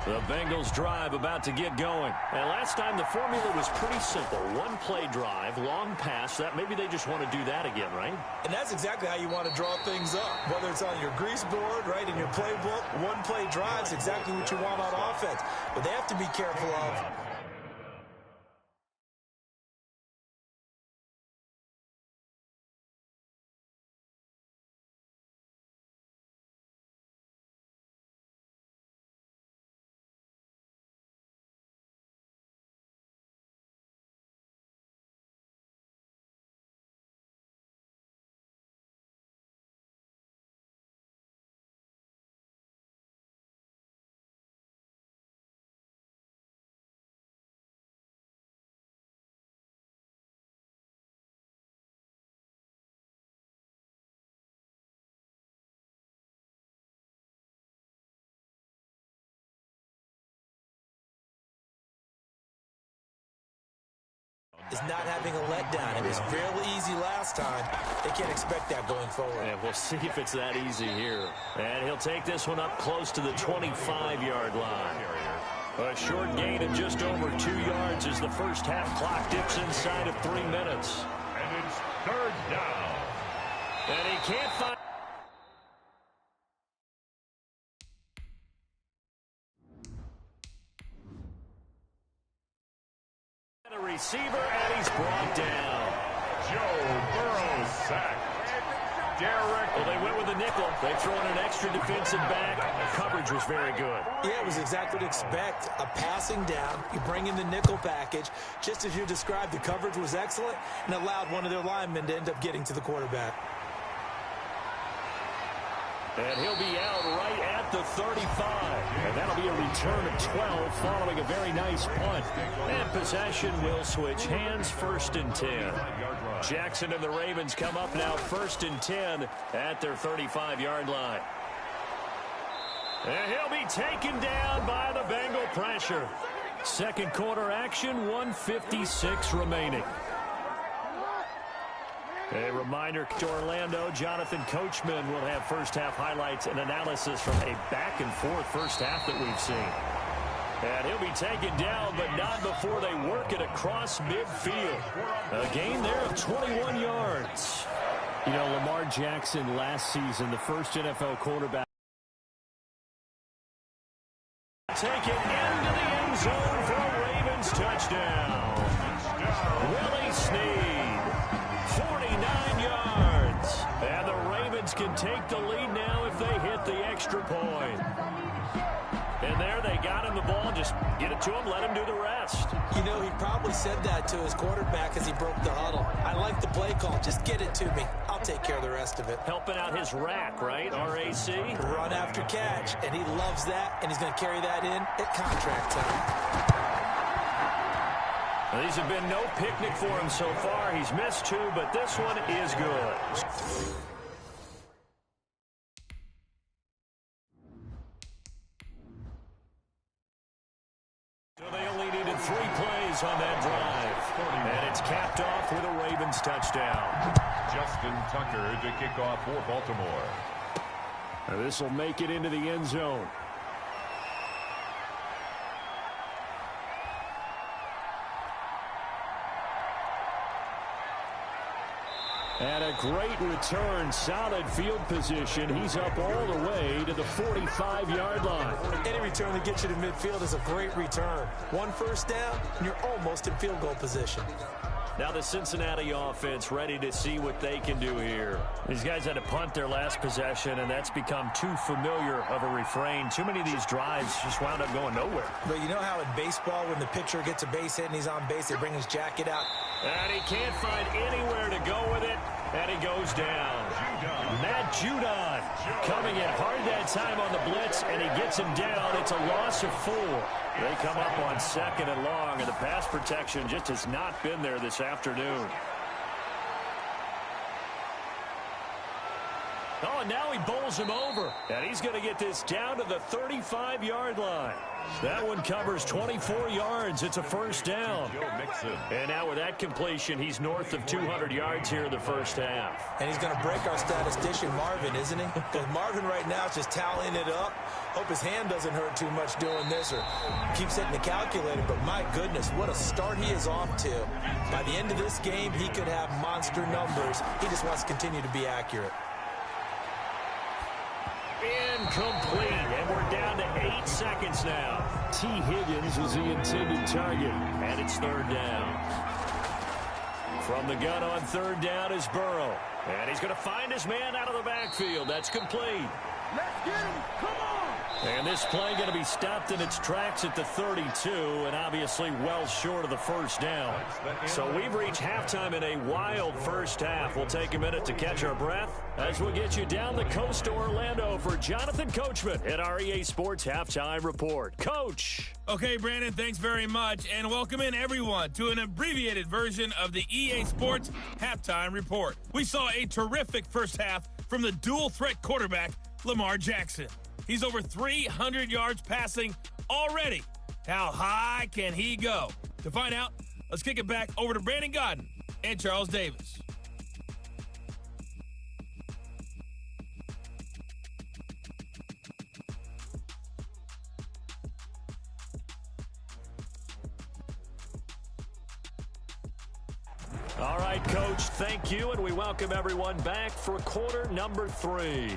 The Bengals drive about to get going. And last time the formula was pretty simple. One play drive, long pass. That maybe they just want to do that again, right? And that's exactly how you want to draw things up. Whether it's on your grease board, right, in your playbook, one play drive is exactly what you want on offense. But they have to be careful of is not having a letdown. It was fairly easy last time. They can't expect that going forward. And we'll see if it's that easy here. And he'll take this one up close to the 25-yard line. A short gain of just over 2 yards as the first half clock dips inside of 3 minutes. And it's third down. And he can't find... the receiver, and he's brought down. Joe Burrow sacked. Derek. Well, they went with the nickel. They throw in an extra defensive back. Coverage was very good. Yeah, it was exactly what to expect. A passing down. You bring in the nickel package. Just as you described, the coverage was excellent and allowed one of their linemen to end up getting to the quarterback. And he'll be out right at the 35. And that'll be a return of 12 following a very nice punt. And possession will switch hands, 1st and 10. Jackson and the Ravens come up now 1st and 10 at their 35-yard line. And he'll be taken down by the Bengal pressure. Second quarter action, 1:56 remaining. A reminder to Orlando, Jonathan Coachman will have first-half highlights and analysis from a back-and-forth first half that we've seen. And he'll be taken down, but not before they work it across midfield. A gain there of 21 yards. You know, Lamar Jackson last season, the first NFL quarterback. Take it into the end zone for a Ravens touchdown. Willie Snead, 49 yards. And the Ravens can take the lead now if they hit the extra point. And there they got him the ball. Just get it to him, let him do the rest. You know, he probably said that to his quarterback as he broke the huddle. I like the play call. Just get it to me. I'll take care of the rest of it. Helping out his rack, right? R-A-C? Run after catch, and he loves that, and he's going to carry that in at contract time. Well, these have been no picnic for him so far. He's missed 2, but this one is good. So they only needed 3 plays on that drive. And it's capped off with a Ravens touchdown. Justin Tucker to kick off for Baltimore. Now this will make it into the end zone. And a great return, solid field position. He's up all the way to the 45-yard line. Any return that gets you to midfield is a great return. 1 first down, and you're almost in field goal position. Now the Cincinnati offense ready to see what they can do here. These guys had to punt their last possession, and that's become too familiar of a refrain. Too many of these drives just wound up going nowhere. But you know how in baseball, when the pitcher gets a base hit and he's on base, they bring his jacket out? And he can't find anywhere to go with it, and he goes down. Matt Judon coming in hard that time on the blitz, and he gets him down. It's a loss of 4. They come up on 2nd and long, and the pass protection just has not been there this afternoon. Oh, and now he bowls him over. And he's going to get this down to the 35-yard line. That one covers 24 yards. It's a first down. And now with that completion, he's north of 200 yards here in the first half. And he's going to break our statistician, Marvin, isn't he? Because Marvin right now is just tallying it up. Hope his hand doesn't hurt too much doing this or keeps hitting the calculator. But my goodness, what a start he is off to. By the end of this game, he could have monster numbers. He just wants to continue to be accurate. Incomplete, and we're down to 8 seconds now. T. Higgins was the intended target. And it's third down. From the gun on third down is Burrow. And he's going to find his man out of the backfield. That's complete. Let's get him. Come on. And this play going to be stopped in its tracks at the 32, and obviously well short of the first down. So we've reached halftime in a wild first half. We'll take a minute to catch our breath as we'll get you down the coast to Orlando for Jonathan Coachman at our EA Sports Halftime Report. Coach. Okay, Brandon, thanks very much, and welcome in everyone to an abbreviated version of the EA Sports Halftime Report. We saw a terrific first half from the dual-threat quarterback, Lamar Jackson. He's over 300 yards passing already. How high can he go? To find out, let's kick it back over to Brandon Godden and Charles Davis. All right, Coach, thank you, and we welcome everyone back for quarter number 3.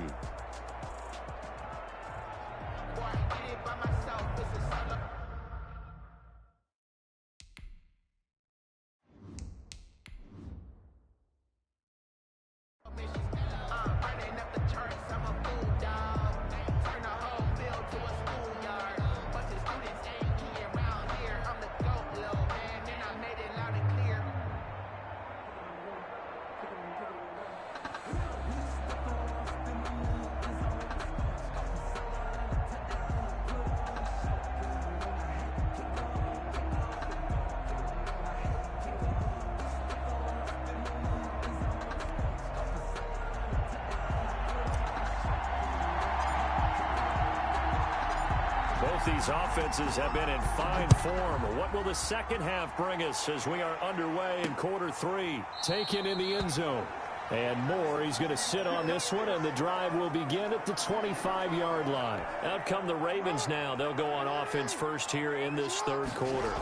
Both these offenses have been in fine form. What will the second half bring us as we are underway in quarter 3? Taken in the end zone. And Moore, he's going to sit on this one, and the drive will begin at the 25-yard line. Out come the Ravens now. They'll go on offense first here in this third quarter.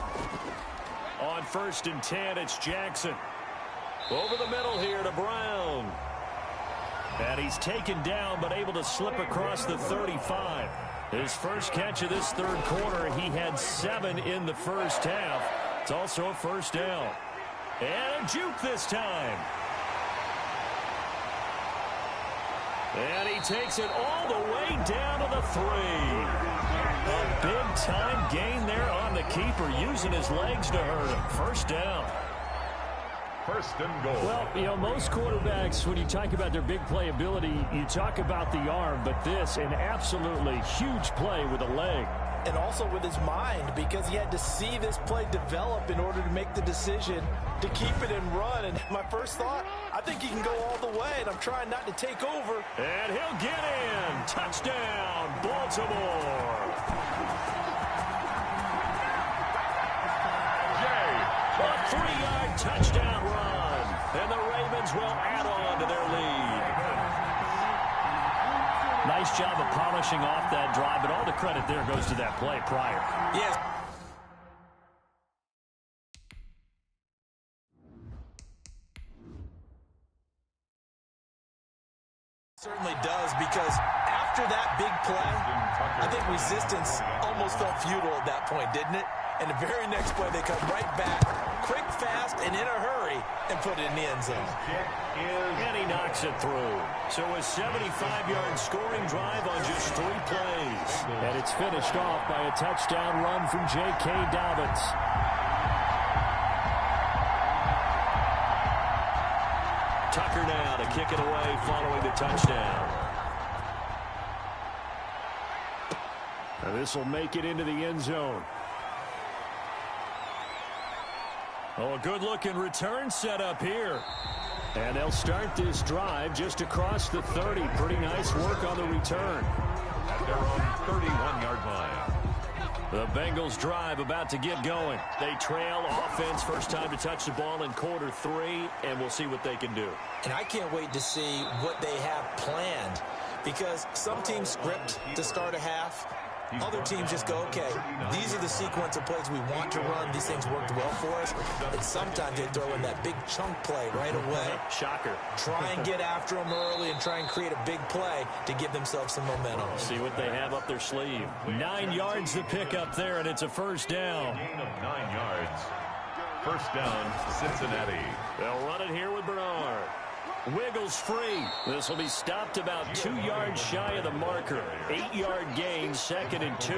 On 1st and 10, it's Jackson. Over the middle here to Brown. And he's taken down but able to slip across the 35. His first catch of this third quarter, he had 7 in the first half. It's also a first down. And a juke this time. And he takes it all the way down to the 3. A big-time gain there on the keeper, using his legs to hurt him. First down. First and goal. Well, you know, most quarterbacks, when you talk about their big playability, you talk about the arm, but this, an absolutely huge play with a leg. And also with his mind, because he had to see this play develop in order to make the decision to keep it and run. And my first thought, I think he can go all the way, and I'm trying not to take over. And he'll get in. Touchdown, Baltimore. A 3-yard touchdown run. And the Ravens will add on to their lead. Nice job of polishing off that drive, but all the credit there goes to that play prior. Yes. Certainly does, because after that big play, I think resistance almost felt futile at that point, didn't it? And the very next play, they come right back, quick, fast, and in a hurry, and put it in the end zone. And he knocks it through. So a 75-yard scoring drive on just 3 plays. And it's finished off by a touchdown run from J.K. Dobbins. Tucker now to kick it away following the touchdown. And this will make it into the end zone. Oh, a good-looking return set up here. And they'll start this drive just across the 30. Pretty nice work on the return. At their own 31-yard line. The Bengals drive about to get going. They trail offense, first time to touch the ball in quarter 3, and we'll see what they can do. And I can't wait to see what they have planned, because some teams script to start a half. Other teams just go, okay, these are the sequence of plays we want to run. These things worked well for us. And sometimes they throw in that big chunk play right away. Shocker. Try and get after them early and try and create a big play to give themselves some momentum. See what they have up their sleeve. 9 yards to pick up there, and it's a first down. Gain of 9 yards. First down, Cincinnati. They'll run it here with Bernard. Wiggles free. This will be stopped about 2 yards shy of the marker. 8-yard gain, 2nd and 2.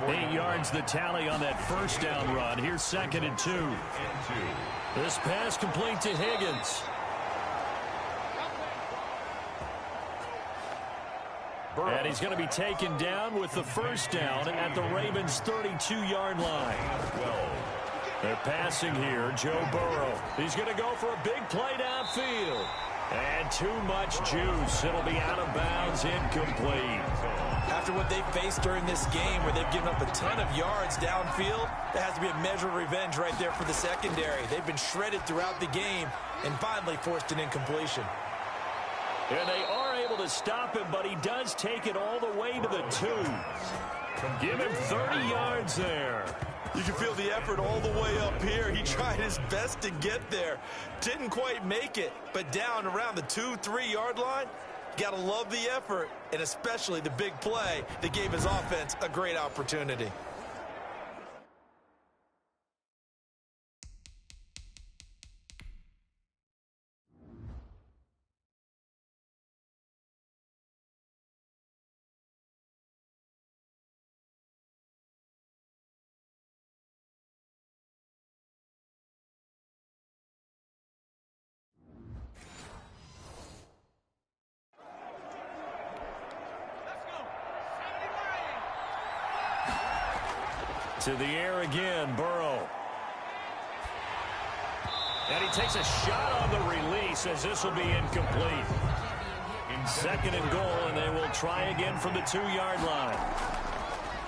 8 yards the tally on that first down run. Here's 2nd and 2. This pass complete to Higgins. And he's going to be taken down with the first down at the Ravens' 32-yard line. They're passing here, Joe Burrow. He's going to go for a big play downfield. And too much juice. It'll be out of bounds, incomplete. After what they faced during this game where they've given up a ton of yards downfield, there has to be a measure of revenge right there for the secondary. They've been shredded throughout the game and finally forced an incompletion. And they are able to stop him, but he does take it all the way to the 2. Give him 30 yards there. You can feel the effort all the way up here. He tried his best to get there. Didn't quite make it, but down around the 2-3 yard line, got to love the effort, and especially the big play that gave his offense a great opportunity. To the air again, Burrow. And he takes a shot on the release as this will be incomplete. 2nd and goal, and they will try again from the 2-yard line.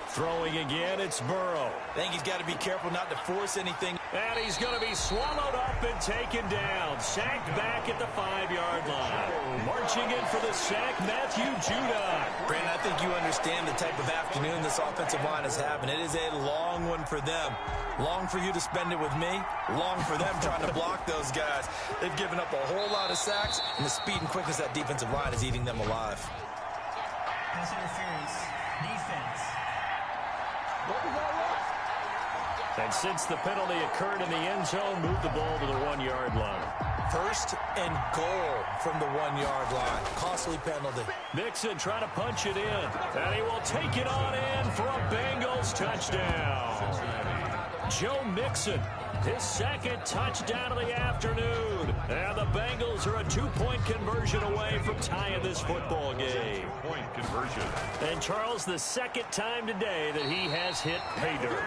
Throwing again, it's Burrow. I think he's got to be careful not to force anything. And he's going to be swallowed up and taken down. Sacked back at the 5-yard line. Marching in for the sack, Matthew Judon. Brandon, I think you understand the type of afternoon this offensive line is having. It is a long one for them. Long for you to spend it with me. Long for them trying to block those guys. They've given up a whole lot of sacks, and the speed and quickness of that defensive line is eating them alive. Pass interference. Defense. And since the penalty occurred in the end zone, move the ball to the 1-yard line. 1st and goal from the 1-yard line. Costly penalty. Mixon trying to punch it in. And he will take it on in for a Bengals touchdown. Joe Mixon, his 2nd touchdown of the afternoon. And the Bengals are a 2-point conversion away from tying this football game. 2-point conversion. And Charles, the 2nd time today that he has hit pay dirt.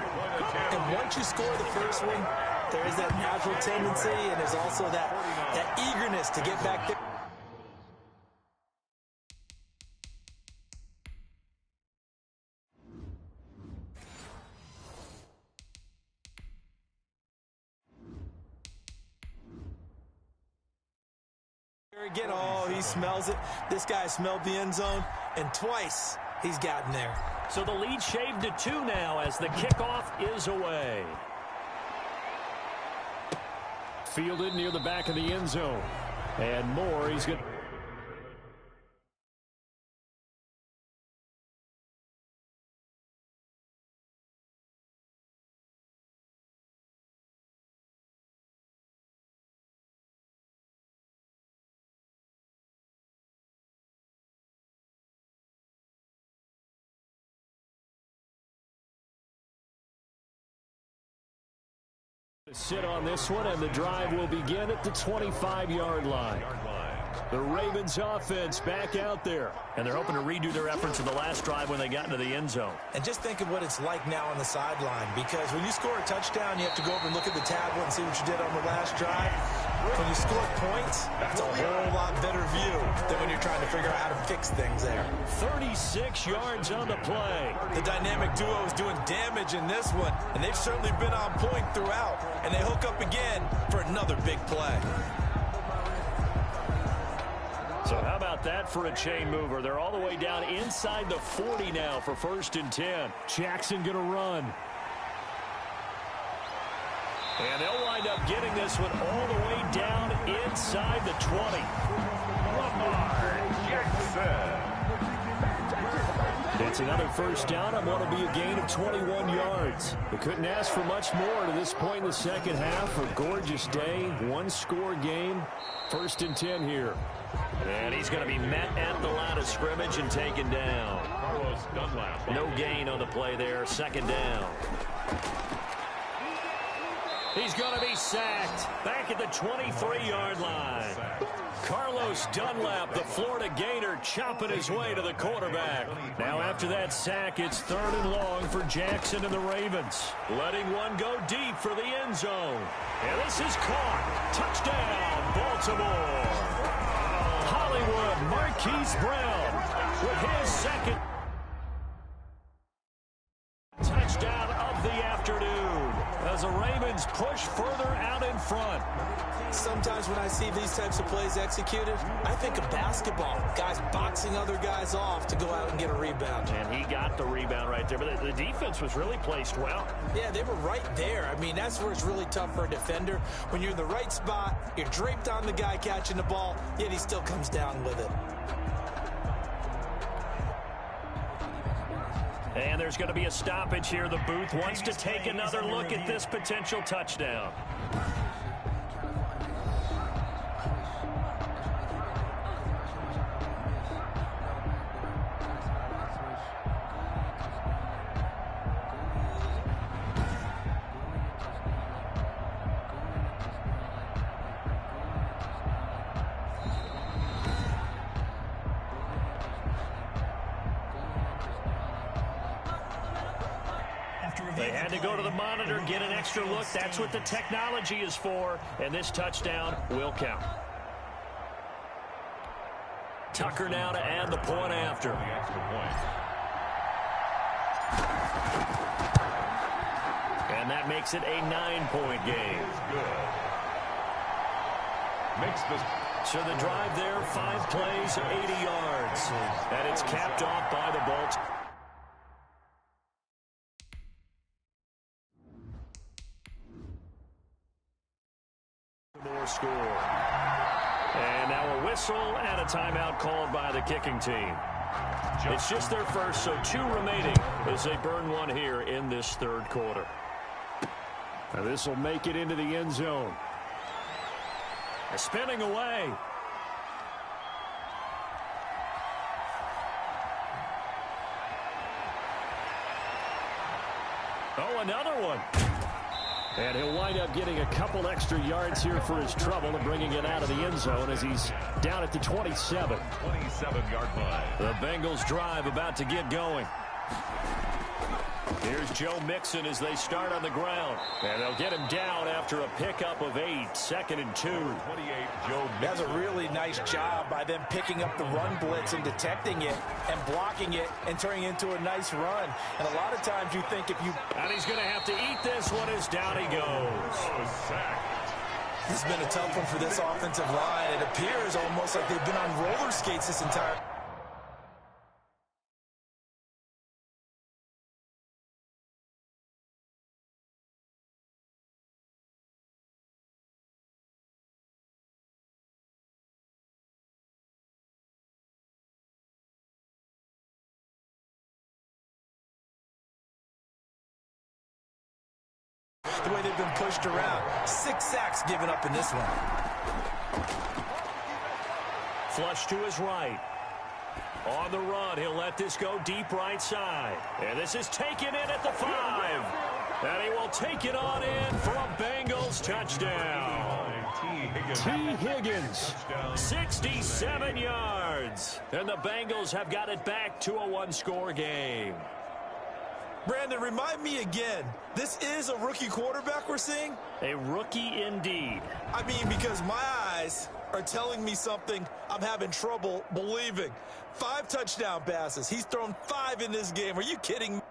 And once you score the first one, there is that natural tendency, and there's also that eagerness to get back there. Again, oh, he smells it. This guy smelled the end zone, and twice he's gotten there. So the lead shaved to 2 now as the kickoff is away. Fielded near the back of the end zone. And more, he's going to... sit on this one, and the drive will begin at the 25-yard line. The Ravens offense back out there. And they're hoping to redo their efforts in the last drive when they got into the end zone. And just think of what it's like now on the sideline, because when you score a touchdown, you have to go over and look at the tablet and see what you did on the last drive. When you score points, that's a whole lot better view than when you're trying to figure out how to fix things there. 36 yards on the play. The dynamic duo is doing damage in this one, and they've certainly been on point throughout, and they hook up again for another big play. So how about that for a chain mover? They're all the way down inside the 40 now for 1st and 10. Jackson going to run. And they'll wind up getting this one all the way down inside the 20. Lamar Jackson. It's another 1st down on what will be a gain of 21 yards. They couldn't ask for much more to this point in the second half. A gorgeous day, one-score game. 1st and 10 here. And he's going to be met at the line of scrimmage and taken down. No gain on the play there. 2nd down. He's going to be sacked back at the 23-yard line. Carlos Dunlap, the Florida Gator, chopping his way to the quarterback. Now after that sack, it's 3rd and long for Jackson and the Ravens. Letting one go deep for the end zone. And this is caught. Touchdown, Baltimore. Hollywood Marquise Brown with his 2nd touchdown of the afternoon as the Ravens push further out in front. Sometimes when I see these types of plays executed, I think of basketball. Guys boxing other guys off to go out and get a rebound. And he got the rebound right there, but the defense was really placed well. Yeah, they were right there. I mean, that's where it's really tough for a defender. When you're in the right spot, you're draped on the guy catching the ball, yet he still comes down with it. And there's going to be a stoppage here. The booth wants to take another look at this potential touchdown. They had to go to the monitor, get an extra look. That's what the technology is for, and this touchdown will count. Tucker now to add the point after. And that makes it a 9-point game. So the drive there, 5 plays, 80 yards. And it's capped off by the Bolts. Score. And now a whistle and a timeout called by the kicking team. It's just their first, so 2 remaining as they burn one here in this 3rd quarter. Now this will make it into the end zone. Spinning away. Oh, another one. And he'll wind up getting a couple extra yards here for his trouble and bringing it out of the end zone as he's down at the 27. 27-yard line. The Bengals drive about to get going. Here's Joe Mixon as they start on the ground. And they'll get him down after a pickup of 8. 2nd and 2. 28, Joe Mixon. That's a really nice job by them picking up the run blitz and detecting it and blocking it and turning it into a nice run. And a lot of times you think if you... And he's going to have to eat this one as down he goes. This has been a tough one for this offensive line. It appears almost like they've been on roller skates this entire... The way they've been pushed around. 6 sacks given up in this one. Flush to his right. On the run, he'll let this go deep right side. And this is taken in at the 5. And he will take it on in for a Bengals touchdown. T. Higgins, 67 yards. And the Bengals have got it back to a one-score game. Brandon, remind me again, this is a rookie quarterback we're seeing? A rookie indeed. I mean, because my eyes are telling me something I'm having trouble believing. 5 touchdown passes. He's thrown 5 in this game. Are you kidding me?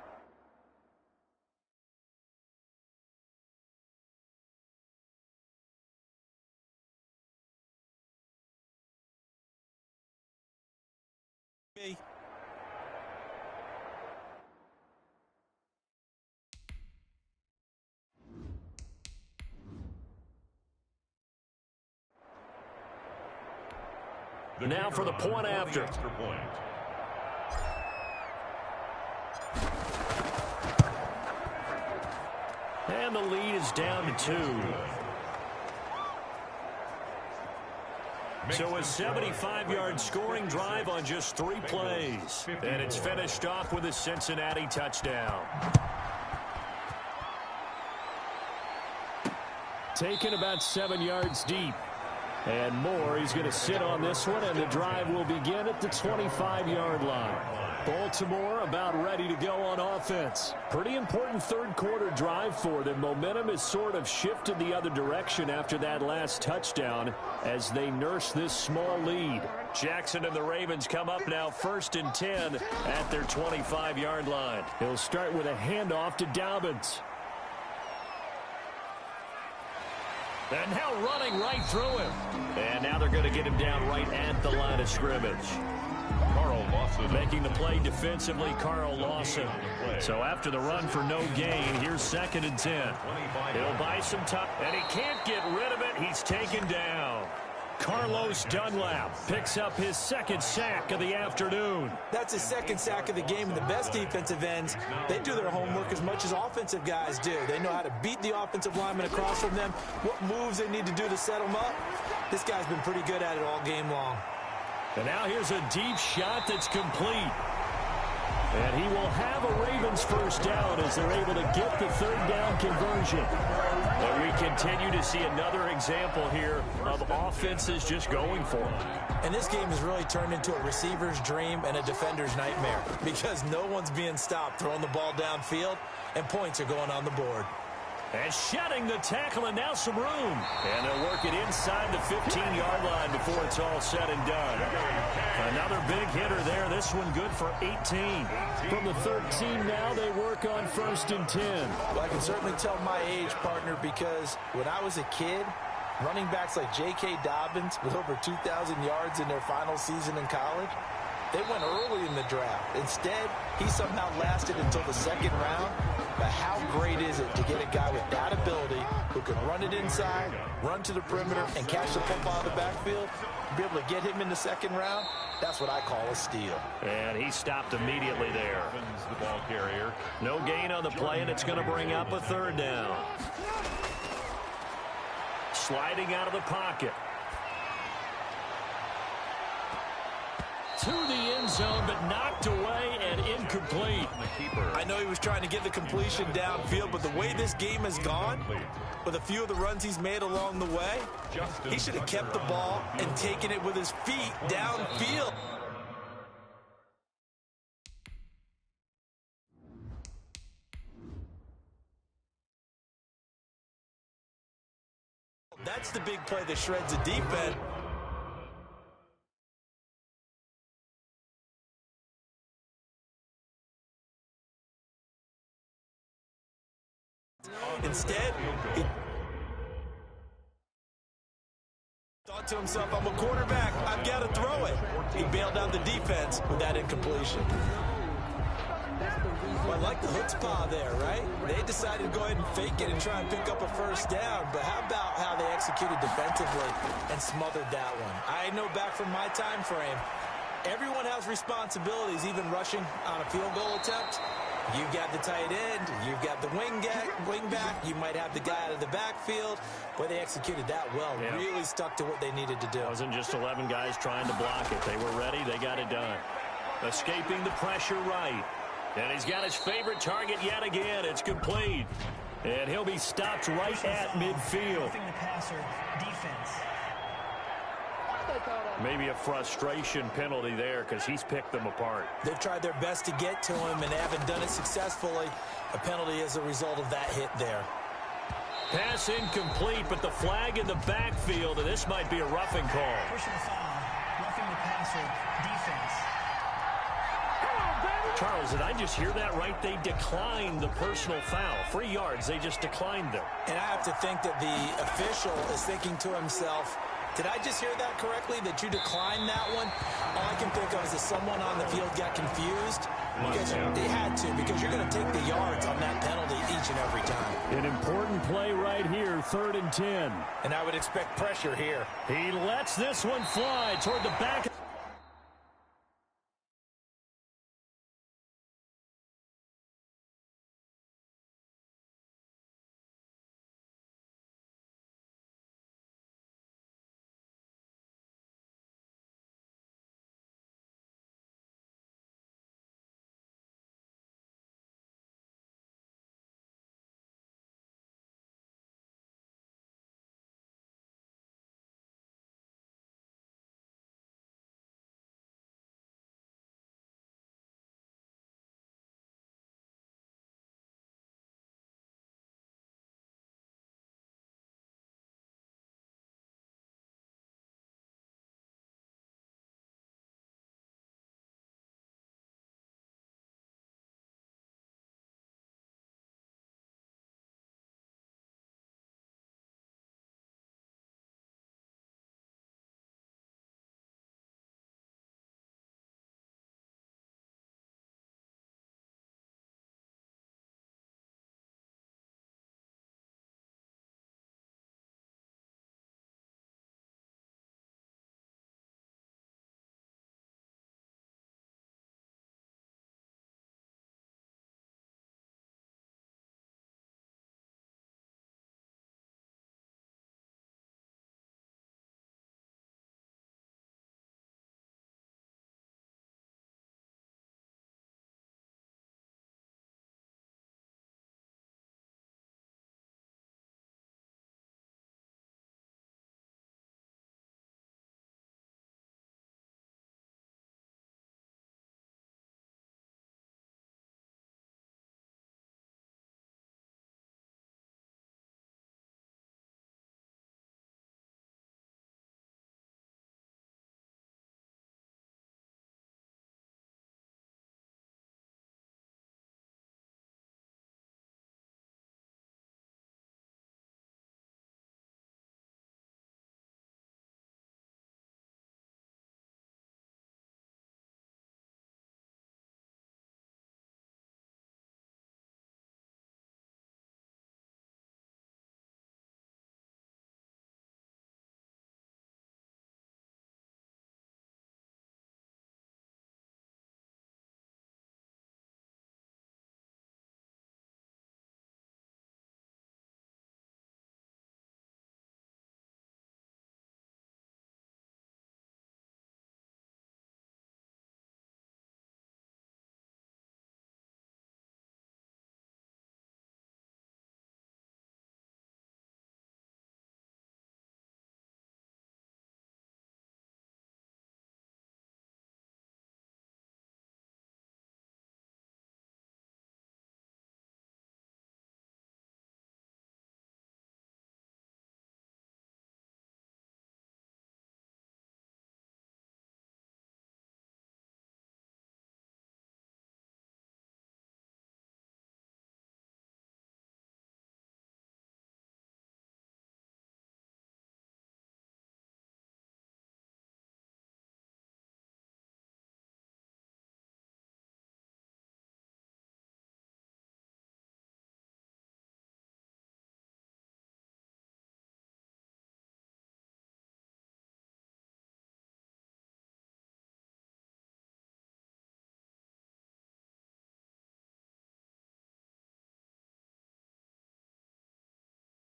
Now for the point after. Extra point. And the lead is down to 2. So a 75-yard scoring drive on just 3 plays. And it's finished off with a Cincinnati touchdown. Taken about 7 yards deep. And Moore, he's going to sit on this one, and the drive will begin at the 25-yard line. Baltimore about ready to go on offense. Pretty important third-quarter drive for them. Momentum has sort of shifted the other direction after that last touchdown as they nurse this small lead. Jackson and the Ravens come up now 1st and 10 at their 25-yard line. He'll start with a handoff to Dobbins. And now running right through him. And now they're going to get him down right at the line of scrimmage. Carl Lawson Making the play defensively, Carl Lawson. So after the run for no gain, here's 2nd and 10. He'll buy some time, and he can't get rid of it. He's taken down. Carlos Dunlap picks up his 2nd sack of the afternoon. That's his 2nd sack of the game, and the best defensive ends, they do their homework as much as offensive guys do. They know how to beat the offensive lineman across from them, what moves they need to do to set them up. This guy's been pretty good at it all game long. And now here's a deep shot that's complete. And he will have a Ravens first down as they're able to get the 3rd down conversion. And we continue to see another example here of offenses just going for it. And this game has really turned into a receiver's dream and a defender's nightmare because no one's being stopped throwing the ball downfield, and points are going on the board. And shedding the tackle, and now some room. And they'll work it inside the 15-yard line before it's all said and done. Another big hitter there. This one good for 18. From the 13 now, they work on 1st and 10. Well, I can certainly tell my age, partner, because when I was a kid, running backs like J.K. Dobbins with over 2,000 yards in their final season in college, they went early in the draft. Instead, he somehow lasted until the 2nd round. But how great is it to get a guy with that ability who can run it inside, run to the perimeter, and catch the football out of the backfield? Be able to get him in the 2nd round, that's what I call a steal. And he stopped immediately there. the ball carrier. No gain on the play, and it's going to bring up a 3rd down. Sliding out of the pocket. To the end zone, but knocked away and incomplete. I know he was trying to get the completion downfield, but the way this game has gone, with a few of the runs he's made along the way, he should have kept the ball and taken it with his feet downfield. That's the big play that shreds the defense. Instead, he thought to himself, I'm a quarterback, I've got to throw it. He bailed out the defense with that incompletion. Well, I like the chutzpah there, right? They decided to go ahead and fake it and try and pick up a 1st down, but how about how they executed defensively and smothered that one? I know back from my time frame, everyone has responsibilities, even rushing on a field goal attempt. You've got the tight end, you've got the wing back, you might have the guy out of the backfield. Boy, they executed that well, really stuck to what they needed to do. It wasn't just 11 guys trying to block it. They were ready, they got it done. Escaping the pressure right. And he's got his favorite target yet again. It's complete. And he'll be stopped right at midfield. The passer, defense. Maybe a frustration penalty there because he's picked them apart. They've tried their best to get to him and haven't done it successfully. A penalty is a result of that hit there. Pass incomplete, but the flag in the backfield, and this might be a roughing call. Personal foul. Roughing the passer. Defense. Charles, did I just hear that right? They declined the personal foul. 3 yards, they just declined them. And I have to think that the official is thinking to himself, did I just hear that correctly, that you declined that one? All I can think of is that someone on the field got confused. Because they had to, because you're going to take the yards on that penalty each and every time. An important play right here, 3rd and 10. And I would expect pressure here. He lets this one fly toward the back.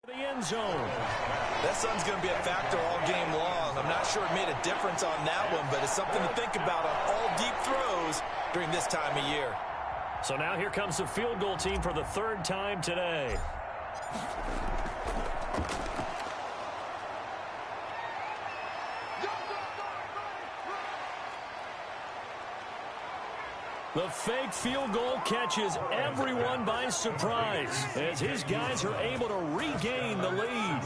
The end zone. That sun's going to be a factor all game long. I'm not sure it made a difference on that one, but it's something to think about on all deep throws during this time of year. So now here comes the field goal team for the 3rd time today. The fake field goal catches everyone by surprise as his guys are able to regain the lead.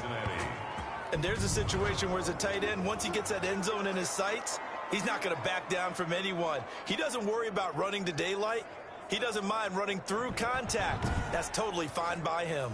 And there's a situation where as a tight end, once he gets that end zone in his sights, he's not going to back down from anyone. He doesn't worry about running to daylight. He doesn't mind running through contact. That's totally fine by him.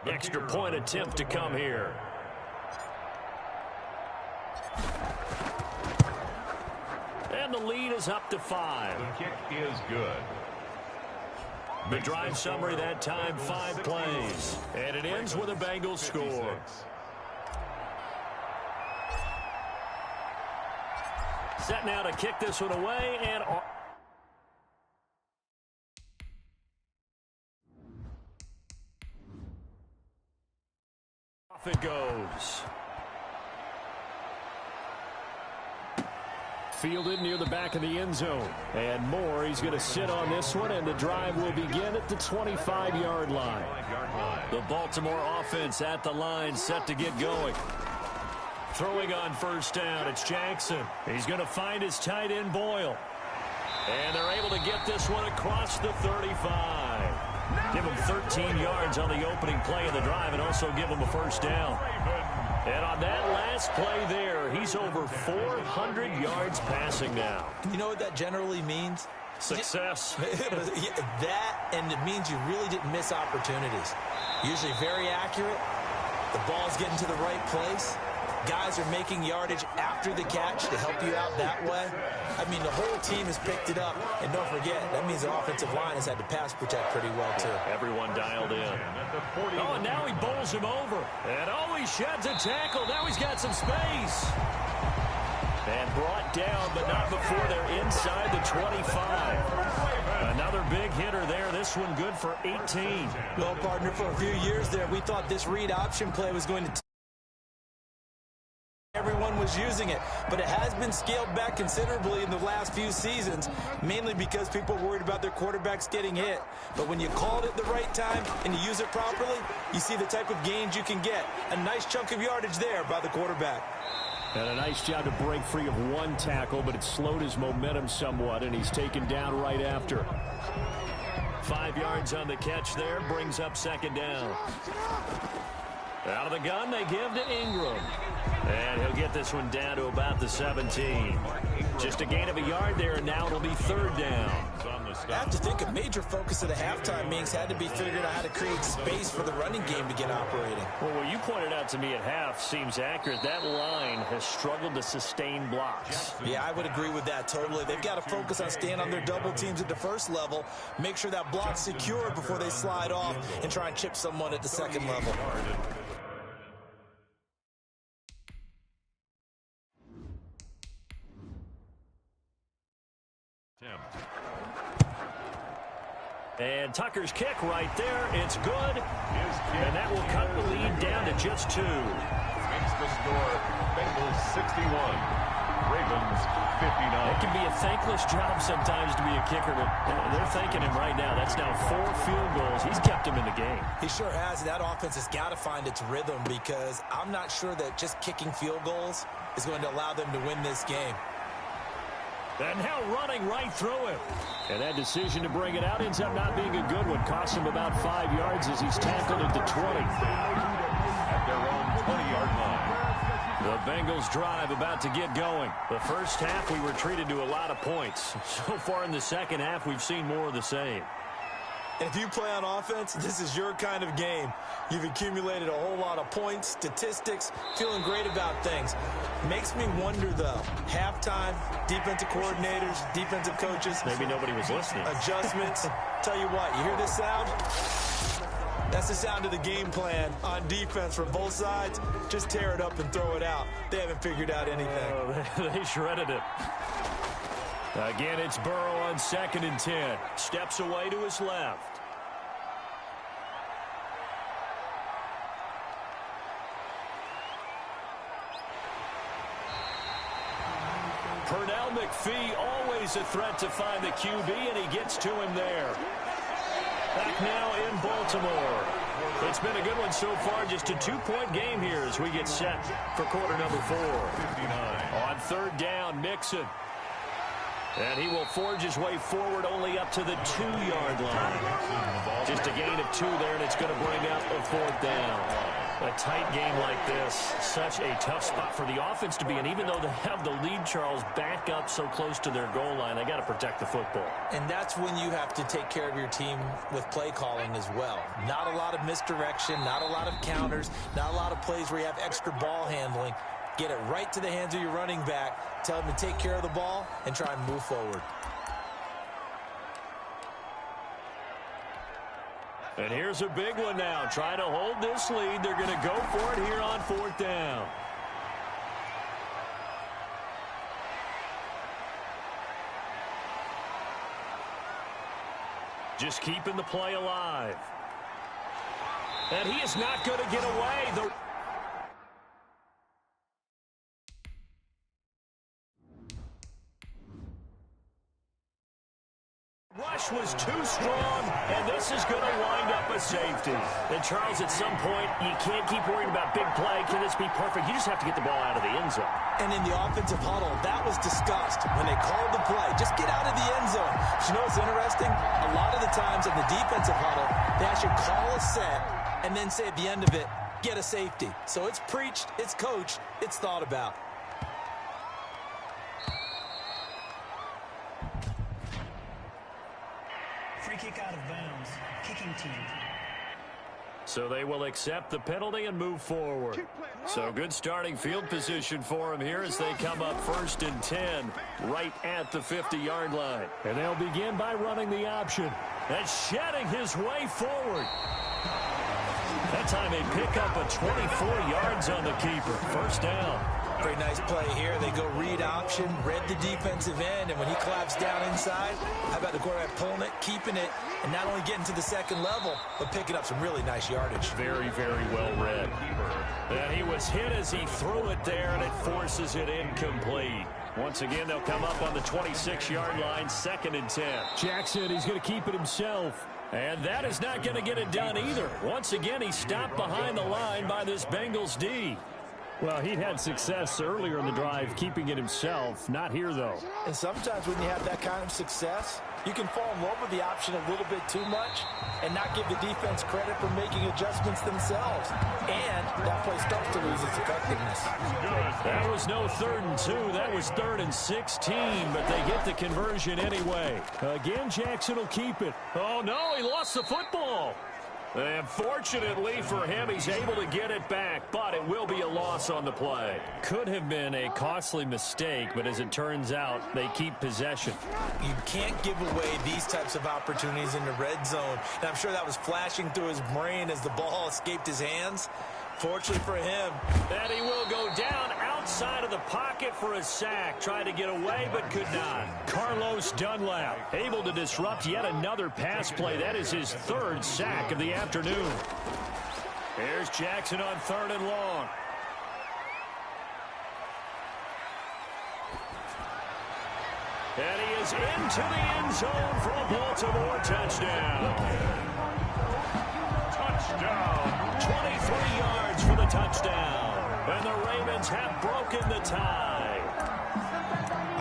Extra point attempt to come here. And the lead is up to 5. The kick is good. The drive summary that time, 5 plays. And it ends with a Bengals score. Set now to kick this one away and off it goes. Fielded near the back of the end zone. And Moore, he's going to sit on this one, and the drive will begin at the 25-yard line. The Baltimore offense at the line, set to get going. Throwing on first down, it's Jackson. He's going to find his tight end, Boyle. And they're able to get this one across the 35. Give him 13 yards on the opening play of the drive and also give him a first down. And on that last play there, he's over 400 yards passing now. You know what that generally means? Success. That, and it means you really didn't miss opportunities. Usually very accurate. The ball's getting to the right place. Guys are making yardage after the catch to help you out that way. I mean, the whole team has picked it up. And don't forget, that means the offensive line has had to pass protect pretty well, too. Everyone dialed in. Oh, and now he bowls him over. And oh, he sheds a tackle. Now he's got some space. And brought down, but not before they're inside the 25. Another big hitter there. This one good for 18. Well, partner, for a few years there, we thought this read option play was going to everyone was using it, but it has been scaled back considerably in the last few seasons, mainly because people are worried about their quarterbacks getting hit. But when you call it at the right time and you use it properly, you see the type of gains you can get. A nice chunk of yardage there by the quarterback. And a nice job to break free of one tackle, but it slowed his momentum somewhat, and he's taken down right after. 5 yards on the catch there, brings up second down. Out of the gun, they give to Ingram. And he'll get this one down to about the 17. Just a gain of a yard there, and now it'll be third down. I have to think a major focus of the halftime meetings had to be figuring out how to create space for the running game to get operating. Well, what you pointed out to me at half seems accurate. That line has struggled to sustain blocks. Yeah, I would agree with that totally. They've got to focus on staying on their double teams at the first level, make sure that block's secure before they slide off and try and chip someone at the second level. And Tucker's kick right there. It's good. And that will cut the lead down to just 2. Makes the score Bengals 61, Ravens 59. It can be a thankless job sometimes to be a kicker, but they're thanking him right now. That's now 4 field goals. He's kept him in the game. He sure has. That offense has got to find its rhythm because I'm not sure that just kicking field goals is going to allow them to win this game. And now running right through him. And that decision to bring it out ends up not being a good one. Costs him about 5 yards as he's tackled at the 20. At their own 20-yard line. The Bengals drive about to get going. The first half, we were treated to a lot of points. So far in the second half, we've seen more of the same. And if you play on offense, this is your kind of game. You've accumulated a whole lot of points, statistics, feeling great about things. Makes me wonder, though, halftime, defensive coordinators, defensive coaches. Maybe nobody was listening. Adjustments. Tell you what, you hear this sound? That's the sound of the game plan on defense from both sides. Just tear it up and throw it out. They haven't figured out anything. They shredded it. Again, it's Burrow on 2nd and 10. Steps away to his left. McPhee, always a threat to find the QB, and he gets to him there. Back now in Baltimore. It's been a good one so far. Just a 2-point game here as we get set for quarter number 4. 59. On third down, Mixon. And he will forge his way forward only up to the 2-yard line. Just a gain of 2 there, and it's going to bring up a 4th down. A tight game like this, such a tough spot for the offense to be in. Even though they have the lead, Charles, back up so close to their goal line, they got to protect the football. And that's when you have to take care of your team with play calling as well. Not a lot of misdirection, not a lot of counters, not a lot of plays where you have extra ball handling. Get it right to the hands of your running back, tell him to take care of the ball, and try and move forward. And here's a big one now. Trying to hold this lead. They're going to go for it here on 4th down. Just keeping the play alive. And he is not going to get away. Rush was too strong, and this is going to wind up a safety. And, Charles, at some point, you can't keep worrying about big play. Can this be perfect? You just have to get the ball out of the end zone. And in the offensive huddle, that was discussed when they called the play. Just get out of the end zone. But you know what's interesting? A lot of the times in the defensive huddle, they actually call a set and then say at the end of it, get a safety. So it's preached, it's coached, it's thought about. Free kick out of bounds. Kicking team. So they will accept the penalty and move forward. So good starting field position for him here as they come up 1st and 10 right at the 50-yard line. And they'll begin by running the option. And shedding his way forward. That time they pick up a 24 yards on the keeper. 1st down. Very nice play here. They go read option, read the defensive end, and when he claps down inside, how about the quarterback pulling it, keeping it, and not only getting to the 2nd level, but picking up some really nice yardage. Very, very well read. And he was hit as he threw it there, and it forces it incomplete. Once again, they'll come up on the 26-yard line, 2nd and 10. Jackson, he's going to keep it himself. And that is not going to get it done either. Once again, he's stopped behind the line by this Bengals D. Well, he'd had success earlier in the drive keeping it himself. Not here, though. And sometimes when you have that kind of success, you can fall in love with the option a little bit too much and not give the defense credit for making adjustments themselves. And that play starts to lose its effectiveness. That was no 3rd and 2. That was 3rd and 16, but they get the conversion anyway. Again, Jackson will keep it. Oh, no, he lost the football. And fortunately for him, he's able to get it back, but it will be a loss on the play. Could have been a costly mistake, but as it turns out, they keep possession. You can't give away these types of opportunities in the red zone. And I'm sure that was flashing through his brain as the ball escaped his hands. Fortunately for him. And he will go down outside of the pocket for a sack. Tried to get away, but could not. Carlos Dunlap able to disrupt yet another pass play. That is his 3rd sack of the afternoon. Here's Jackson on 3rd and long. And he is into the end zone for a Baltimore touchdown. Touchdown. 23 yards for the touchdown. And the Ravens have broken the tie.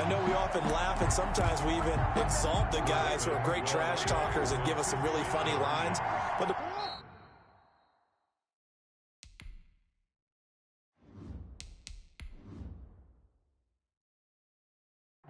I know we often laugh, and sometimes we even exalt the guys who are great trash talkers and give us some really funny lines. But the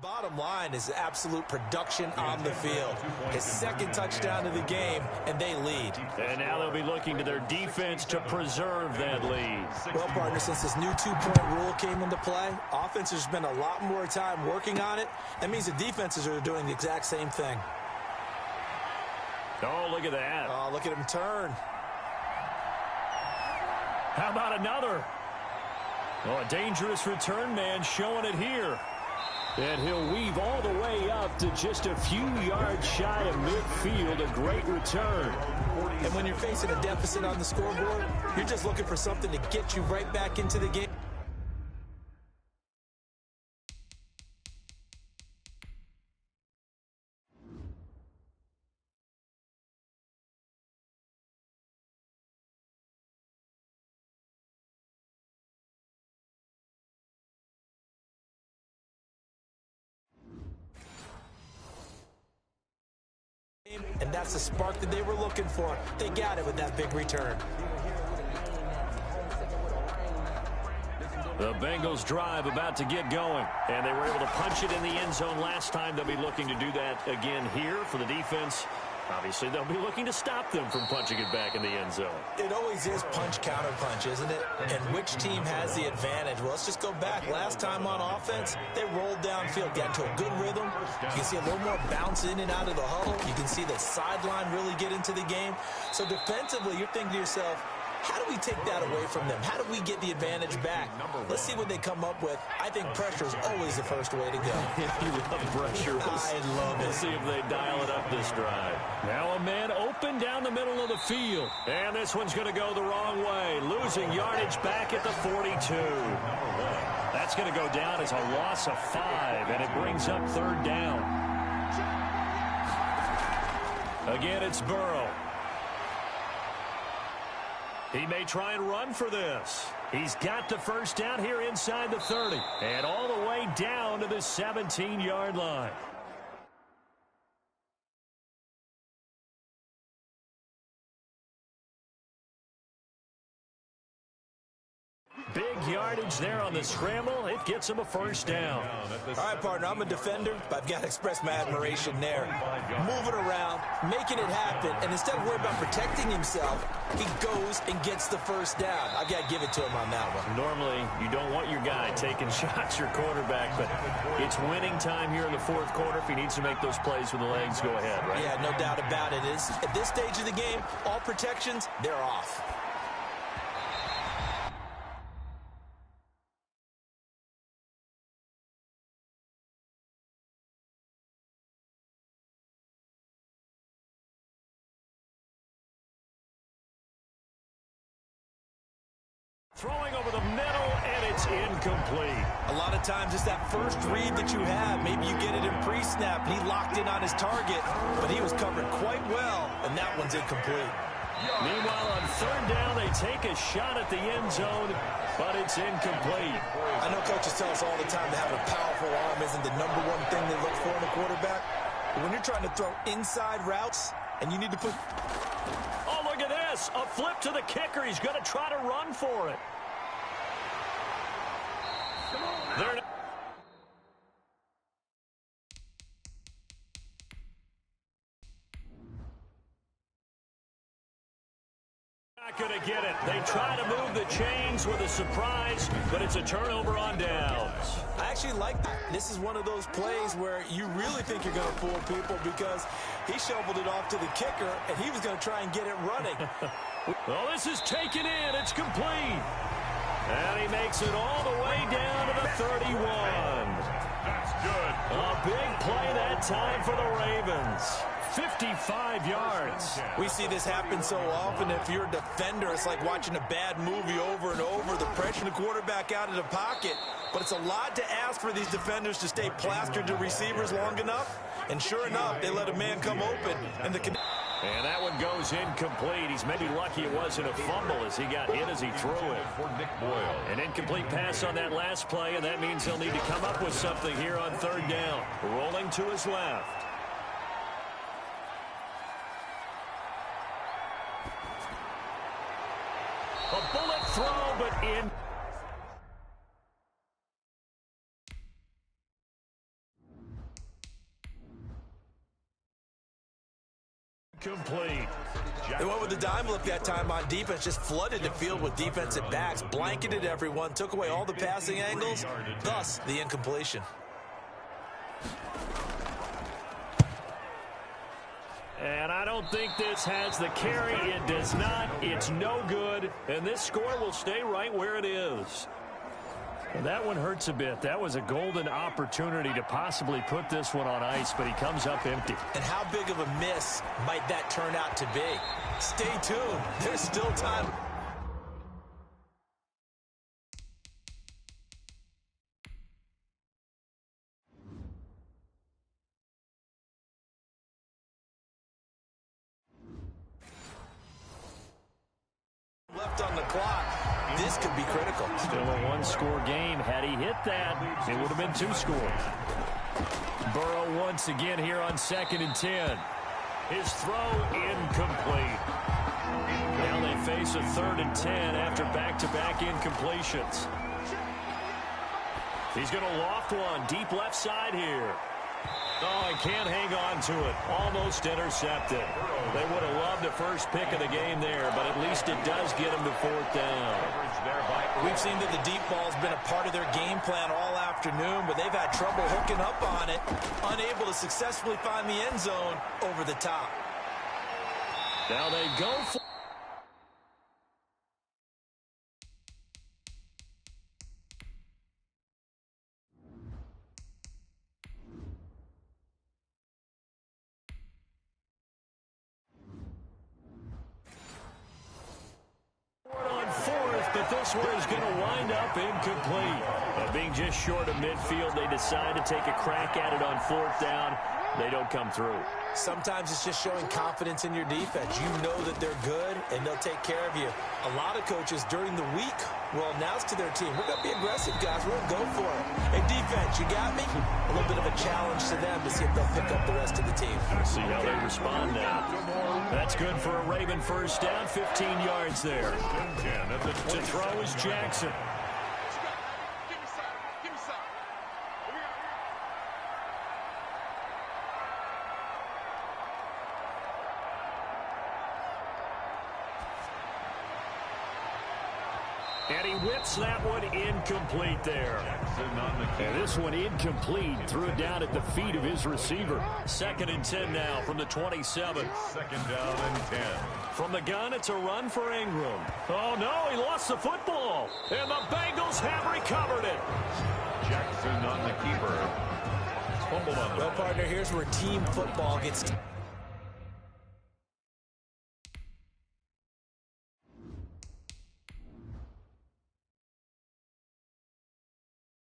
bottom line is absolute production on the field. His 2nd touchdown of the game, and they lead. And now they'll be looking to their defense to preserve that lead. Well, partner, since this new 2-point rule came into play, offenses spend a lot more time working on it. That means the defenses are doing the exact same thing. Oh, look at that. Oh, look at him turn. How about another? Oh, a dangerous return man showing it here. And he'll weave all the way up to just a few yards shy of midfield. A great return. And when you're facing a deficit on the scoreboard, you're just looking for something to get you right back into the game. And that's the spark that they were looking for. They got it with that big return. The Bengals drive about to get going. And they were able to punch it in the end zone last time. They'll be looking to do that again here for the defense. Obviously, they'll be looking to stop them from punching it back in the end zone. It always is punch-counter-punch, isn't it? And which team has the advantage? Well, let's just go back. Last time on offense, they rolled downfield, got into a good rhythm. You can see a little more bounce in and out of the huddle. You can see the sideline really get into the game. So defensively, you're thinking to yourself, how do we take that away from them? How do we get the advantage back? Let's see what they come up with. I think pressure is always the first way to go. You love pressure. I love it. We'll see if they dial it up this drive. Now a man open down the middle of the field. And this one's going to go the wrong way. Losing yardage back at the 42. That's going to go down as a loss of 5, and it brings up third down. Again, it's Burrow. He may try and run for this. He's got the first down here inside the 30. And all the way down to the 17-yard line. Big yardage there on the scramble. It gets him a first down. All right, partner, I'm a defender, but I've got to express my admiration there. Moving around, making it happen, and instead of worrying about protecting himself, he goes and gets the first down. I've got to give it to him on that one. Normally, you don't want your guy taking shots, your quarterback, but it's winning time here in the fourth quarter. If he needs to make those plays with the legs, go ahead, right? Yeah, no doubt about it. At this stage of the game, all protections, they're off. Throwing over the middle, and it's incomplete. A lot of times it's that first read that you have. Maybe you get it in pre-snap, and he locked in on his target, but he was covered quite well, and that one's incomplete. Meanwhile, on third down, they take a shot at the end zone, but it's incomplete. I know coaches tell us all the time that having a powerful arm isn't the number one thing they look for in a quarterback. But when you're trying to throw inside routes, and you need to put... Oh, look at this. A flip to the kicker. He's going to try to run for it. They're not going to get it. They try to move the chains with a surprise, but it's a turnover on downs. I actually like that. This is one of those plays where you really think you're going to fool people because he shoveled it off to the kicker, and he was going to try and get it running. Well, this is taken in. It's complete. And he makes it all the way down to the 31. That's good. A big play that time for the Ravens. 55 yards. We see this happen so often. If you're a defender, it's like watching a bad movie over and over. The pressure the quarterback out of the pocket. But it's a lot to ask for these defenders to stay plastered to receivers long enough. And sure enough, they let a man come open. And that one goes incomplete. He's maybe lucky it wasn't a fumble as he got hit as he threw it. An incomplete pass on that last play, and that means he'll need to come up with something here on third down. Rolling to his left. A bullet throw, but in. Complete. They went with the dime look that time on defense, just flooded the field with defensive backs, blanketed everyone, took away all the passing angles, thus the incompletion. And I don't think this has the carry. It does not. It's no good. And this score will stay right where it is. And that one hurts a bit. That was a golden opportunity to possibly put this one on ice, but he comes up empty. And how big of a miss might that turn out to be? Stay tuned. There's still time. Left on the clock. This could be critical. Still a one-score game. Had he hit that, it would have been 2 scores. Burrow once again here on 2nd and 10. His throw incomplete. Now they face a 3rd and 10 after back-to-back incompletions. He's going to loft one deep left side here. Oh, he can't hang on to it. Almost intercepted. They would have loved the first pick of the game there, but at least it does get him to 4th down. We've seen that the deep ball's been a part of their game plan all afternoon, but they've had trouble hooking up on it, unable to successfully find the end zone over the top. Now they go for this one is going to wind up incomplete. Being just short of midfield, they decide to take a crack at it on 4th down. They don't come through. Sometimes it's just showing confidence in your defense. You know that they're good, and they'll take care of you. A lot of coaches during the week will announce to their team, we're going to be aggressive, guys. We're going to go for it. Hey, defense, you got me? A little bit of a challenge to them to see if they'll pick up the rest of the team. See how they respond now. That's good for a Raven first down, 15 yards there. To throw is Jackson. And he whips that one incomplete there. And this one incomplete. Threw it down at the feet of his receiver. 2nd and 10 now from the 27. 2nd down and 10. From the gun, it's a run for Ingram. Oh, no, he lost the football. And the Bengals have recovered it. Jackson on the keeper. Fumbled on the well, partner, here's where team football gets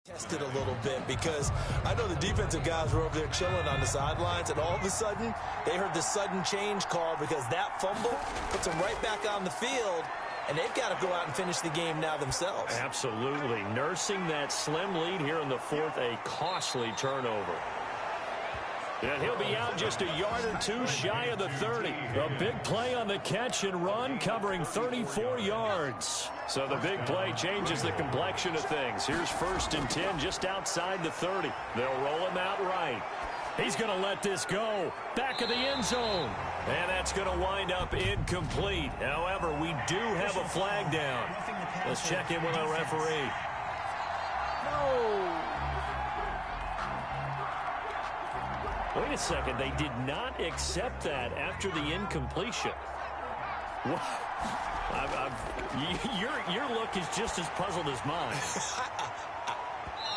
tested a little bit, because I know the defensive guys were over there chilling on the sidelines, and all of a sudden they heard the sudden change call because that fumble puts them right back on the field, and they've got to go out and finish the game now themselves. Absolutely. Nursing that slim lead here in the 4th, a costly turnover. And he'll be out just a yard or two shy of the 30. A big play on the catch and run, covering 34 yards. So the big play changes the complexion of things. Here's 1st and 10 just outside the 30. They'll roll him out right. He's going to let this go. Back of the end zone. And that's going to wind up incomplete. However, we do have a flag down. Let's check in with our referee. No. Wait a second. They did not accept that after the incompletion. What? Your look is just as puzzled as mine.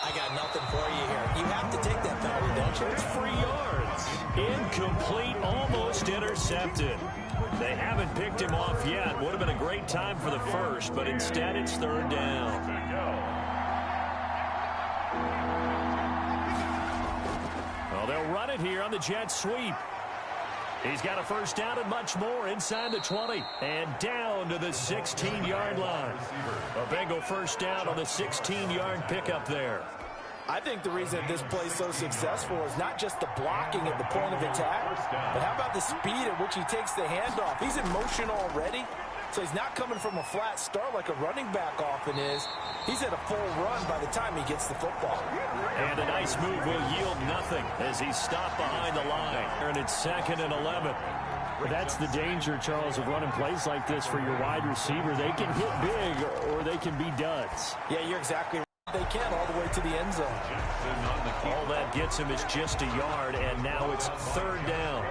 I got nothing for you here. You have to take that penalty, don't you? It's 3 yards. Incomplete, almost intercepted. They haven't picked him off yet. Would have been a great time for the first, but instead it's 3rd down. Well, they'll run it here on the jet sweep. He's got a 1st down and much more inside the 20 and down to the 16-yard line. A Bengal 1st down on the 16-yard pickup there. I think the reason this play is so successful is not just the blocking at the point of attack, but how about the speed at which he takes the handoff? He's in motion already, so he's not coming from a flat start like a running back often is. He's at a full run by the time he gets the football. And a nice move will yield nothing as he's stopped behind the line. And it's 2nd and 11. That's the danger, Charles, of running plays like this for your wide receiver. They can hit big or they can be duds. Yeah, you're exactly right. They can all the way to the end zone. All that gets him is just a yard, and now it's 3rd down.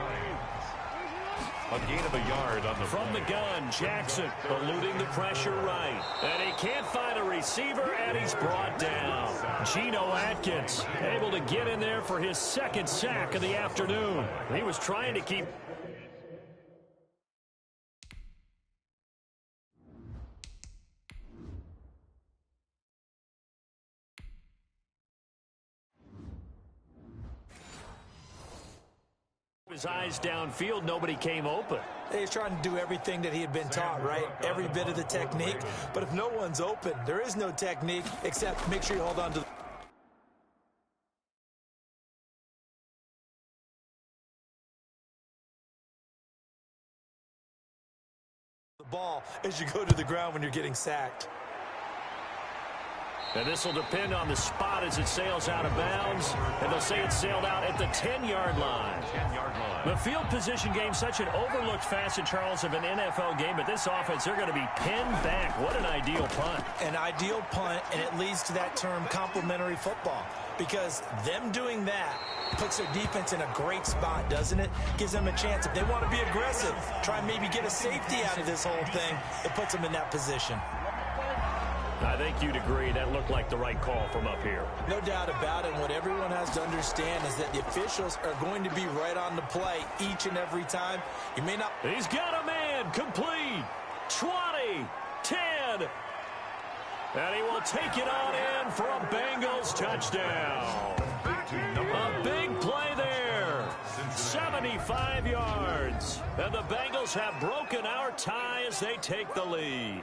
A gain of a yard on the From the gun, Jackson eluding the pressure right. And he can't find a receiver, and he's brought down. Geno Atkins able to get in there for his 2nd sack of the afternoon. He was trying to keep... his eyes downfield. Nobody came open. He's trying to do everything that he had been taught, right? Every bit of the technique. But if no one's open, there is no technique except make sure you hold on to the ball as you go to the ground when you're getting sacked. And this will depend on the spot as it sails out of bounds. And they'll say it sailed out at the 10-yard line. 10-yard line. The field position game, such an overlooked facet, Charles, of an NFL game. But this offense, they're going to be pinned back. What an ideal punt. An ideal punt, and it leads to that term complementary football. Because them doing that puts their defense in a great spot, doesn't it? Gives them a chance. If they want to be aggressive, try and maybe get a safety out of this whole thing, it puts them in that position. I think you'd agree that looked like the right call from up here. No doubt about it. What everyone has to understand is that the officials are going to be right on the play each and every time. You may not. He's got a man complete. 20, 10. And he will take it on in for a Bengals touchdown. A big play there. 75 yards. And the Bengals have broken our tie as they take the lead.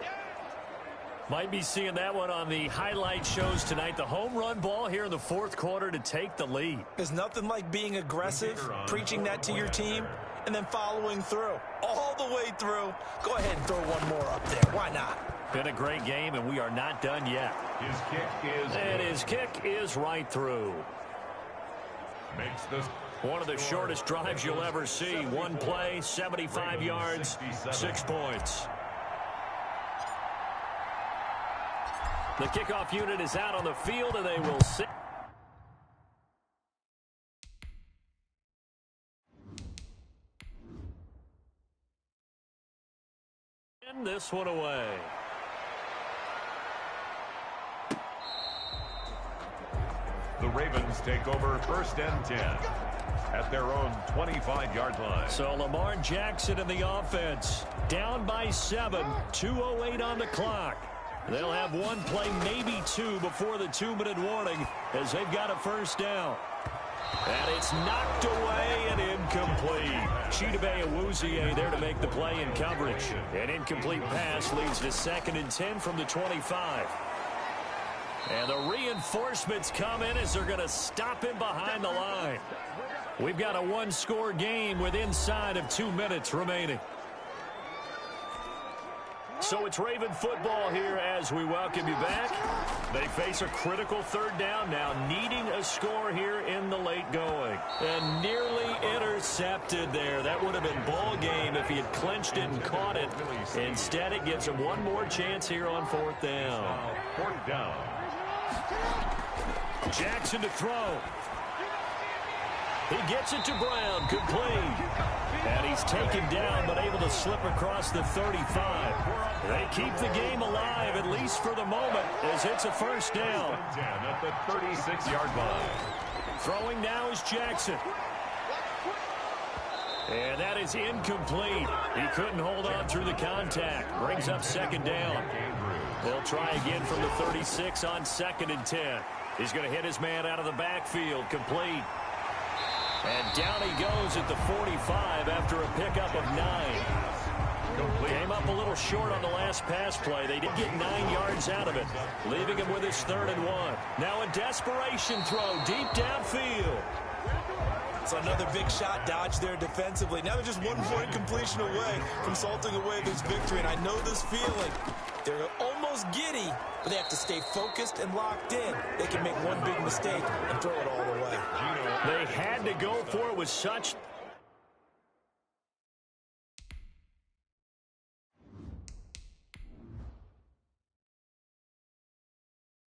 Might be seeing that one on the highlight shows tonight. The home run ball here in the fourth quarter to take the lead. There's nothing like being aggressive, preaching that to your team, and then following through. All the way through. Go ahead and throw one more up there. Why not? Been a great game, and we are not done yet. His kick is... And his kick is right through. Makes this... One of the shortest drives you'll ever see. One play, 75 yards, 6 points. The kickoff unit is out on the field, and they will sit. And this one away. The Ravens take over 1st and 10 at their own 25-yard line. So Lamar Jackson in the offense. Down by 7, 2:08 on the clock. They'll have one play, maybe two, before the 2-minute warning as they've got a first down. And it's knocked away and incomplete. Chidobe Awuzie there to make the play in coverage. An incomplete pass leads to 2nd and 10 from the 25. And the reinforcements come in as they're going to stop him behind the line. We've got a one-score game with inside of 2 minutes remaining. So it's Raven football here as we welcome you back. They face a critical 3rd down now, needing a score here in the late going. And nearly intercepted there. That would have been ball game if he had clinched it and caught it. Instead, it gives him one more chance here on 4th down. 4th down. Jackson to throw. He gets it to Brown, complete. And he's taken down, but able to slip across the 35. They keep the game alive, at least for the moment, as it's a first down. At the 36-yard line. Throwing now is Jackson. And that is incomplete. He couldn't hold on through the contact. Brings up 2nd down. They'll try again from the 36 on 2nd and 10. He's going to hit his man out of the backfield, complete. And down he goes at the 45 after a pickup of 9. Came up a little short on the last pass play. They did get 9 yards out of it, leaving him with his 3rd and 1. Now a desperation throw deep downfield. So another big shot dodge there defensively. Now they're just 1-point completion away from salting away this victory. And I know this feeling. They're almost giddy, but they have to stay focused and locked in. They can make one big mistake and throw it all the way. They had to go for it with such...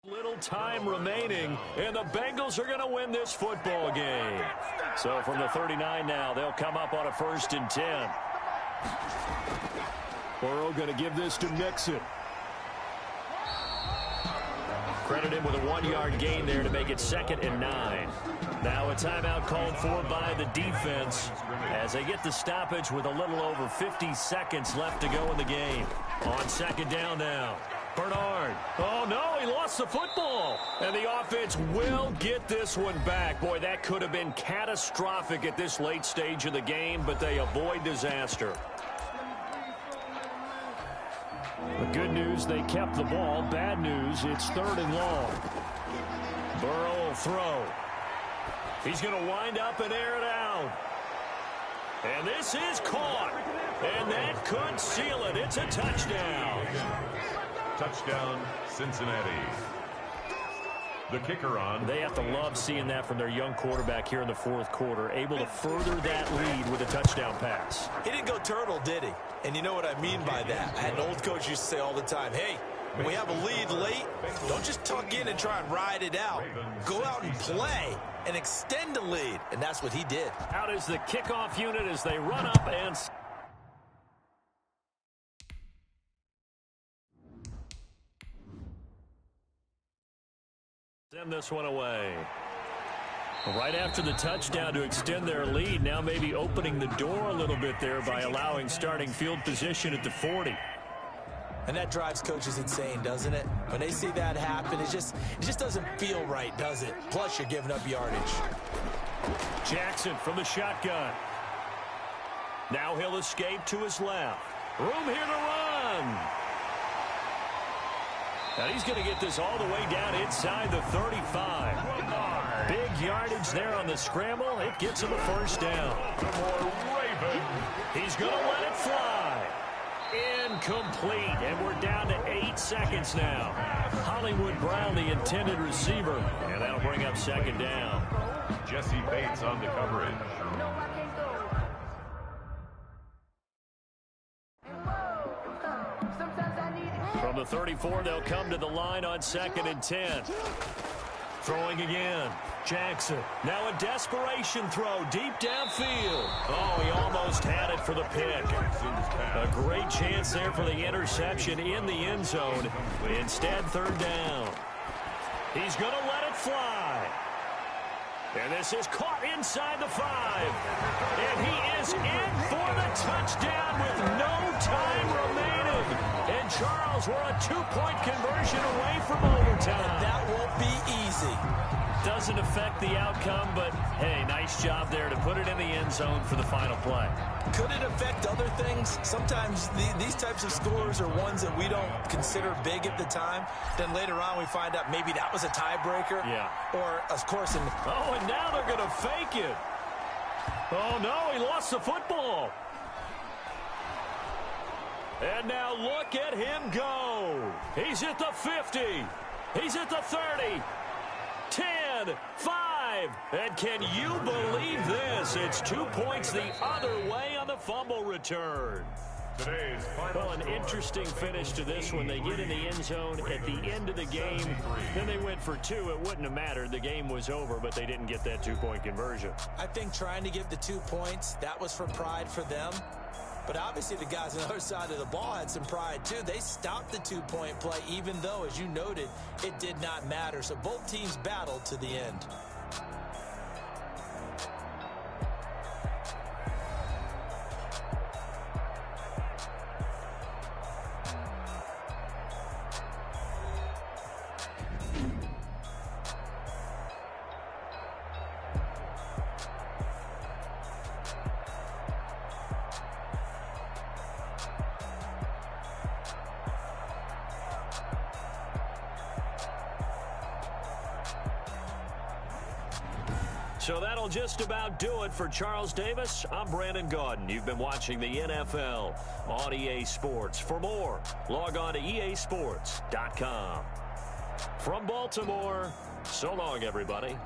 little time remaining, and the Bengals are going to win this football game. So from the 39 now, they'll come up on a 1st and 10. Burrow going to give this to Mixon. Credit him with a 1-yard gain there to make it 2nd and 9. Now a timeout called for by the defense as they get the stoppage with a little over 50 seconds left to go in the game. On 2nd down now. Bernard. Oh, no, he lost the football. And the offense will get this one back. Boy, that could have been catastrophic at this late stage of the game, but they avoid disaster. The good news, they kept the ball. Bad news, it's 3rd and long. Burrow will throw. He's going to wind up and air it out. And this is caught. And that could seal it. It's a touchdown. Touchdown, Cincinnati. The kicker on. They have to love seeing that from their young quarterback here in the fourth quarter, able to further that lead with a touchdown pass. He didn't go turtle, did he? And you know what I mean by that. I had an old coach used to say all the time, hey, when we have a lead late, don't just tuck in and try and ride it out. Go out and play and extend the lead. And that's what he did. Out is the kickoff unit as they run up and send this one away. Right after the touchdown to extend their lead, now maybe opening the door a little bit there by allowing starting field position at the 40. And that drives coaches insane, doesn't it? When they see that happen, it just doesn't feel right, does it? Plus, you're giving up yardage. Jackson from the shotgun. Now he'll escape to his left. Room here to run. And he's going to get this all the way down inside the 35. Big yardage there on the scramble. It gets him a first down. He's going to let it fly. Incomplete. And we're down to 8 seconds now. Hollywood Brown, the intended receiver. And that'll bring up second down. Jesse Bates on the coverage. From the 34, they'll come to the line on 2nd and 10. Throwing again. Jackson. Now a desperation throw deep downfield. Oh, he almost had it for the pick. A great chance there for the interception in the end zone. Instead, third down. He's going to let it fly. And this is caught inside the 5. And he is in for the touchdown with no time remaining. And Charles, we're a 2-point conversion away from overtime. That won't be easy. Doesn't affect the outcome, but, hey, nice job there to put it in the end zone for the final play. Could it affect other things? Sometimes these types of scores are ones that we don't consider big at the time. Then later on we find out maybe that was a tiebreaker. Yeah. Or, of course, oh, and now they're going to fake it. Oh, no, he lost the football. And now look at him go. He's at the 50. He's at the 30. 10, 5, and can you believe this? It's 2 points the other way on the fumble return. Well, an interesting finish to this one. They get in the end zone at the end of the game. Then they went for 2. It wouldn't have mattered. The game was over, but they didn't get that 2-point conversion. I think trying to get the 2 points, that was for pride for them. But obviously the guys on the other side of the ball had some pride too. They stopped the 2-point play even though, as you noted, it did not matter. So both teams battled to the end. So that'll just about do it for Charles Davis. I'm Brandon Gaudin. You've been watching the NFL on EA Sports. For more, log on to easports.com. From Baltimore, so long, everybody.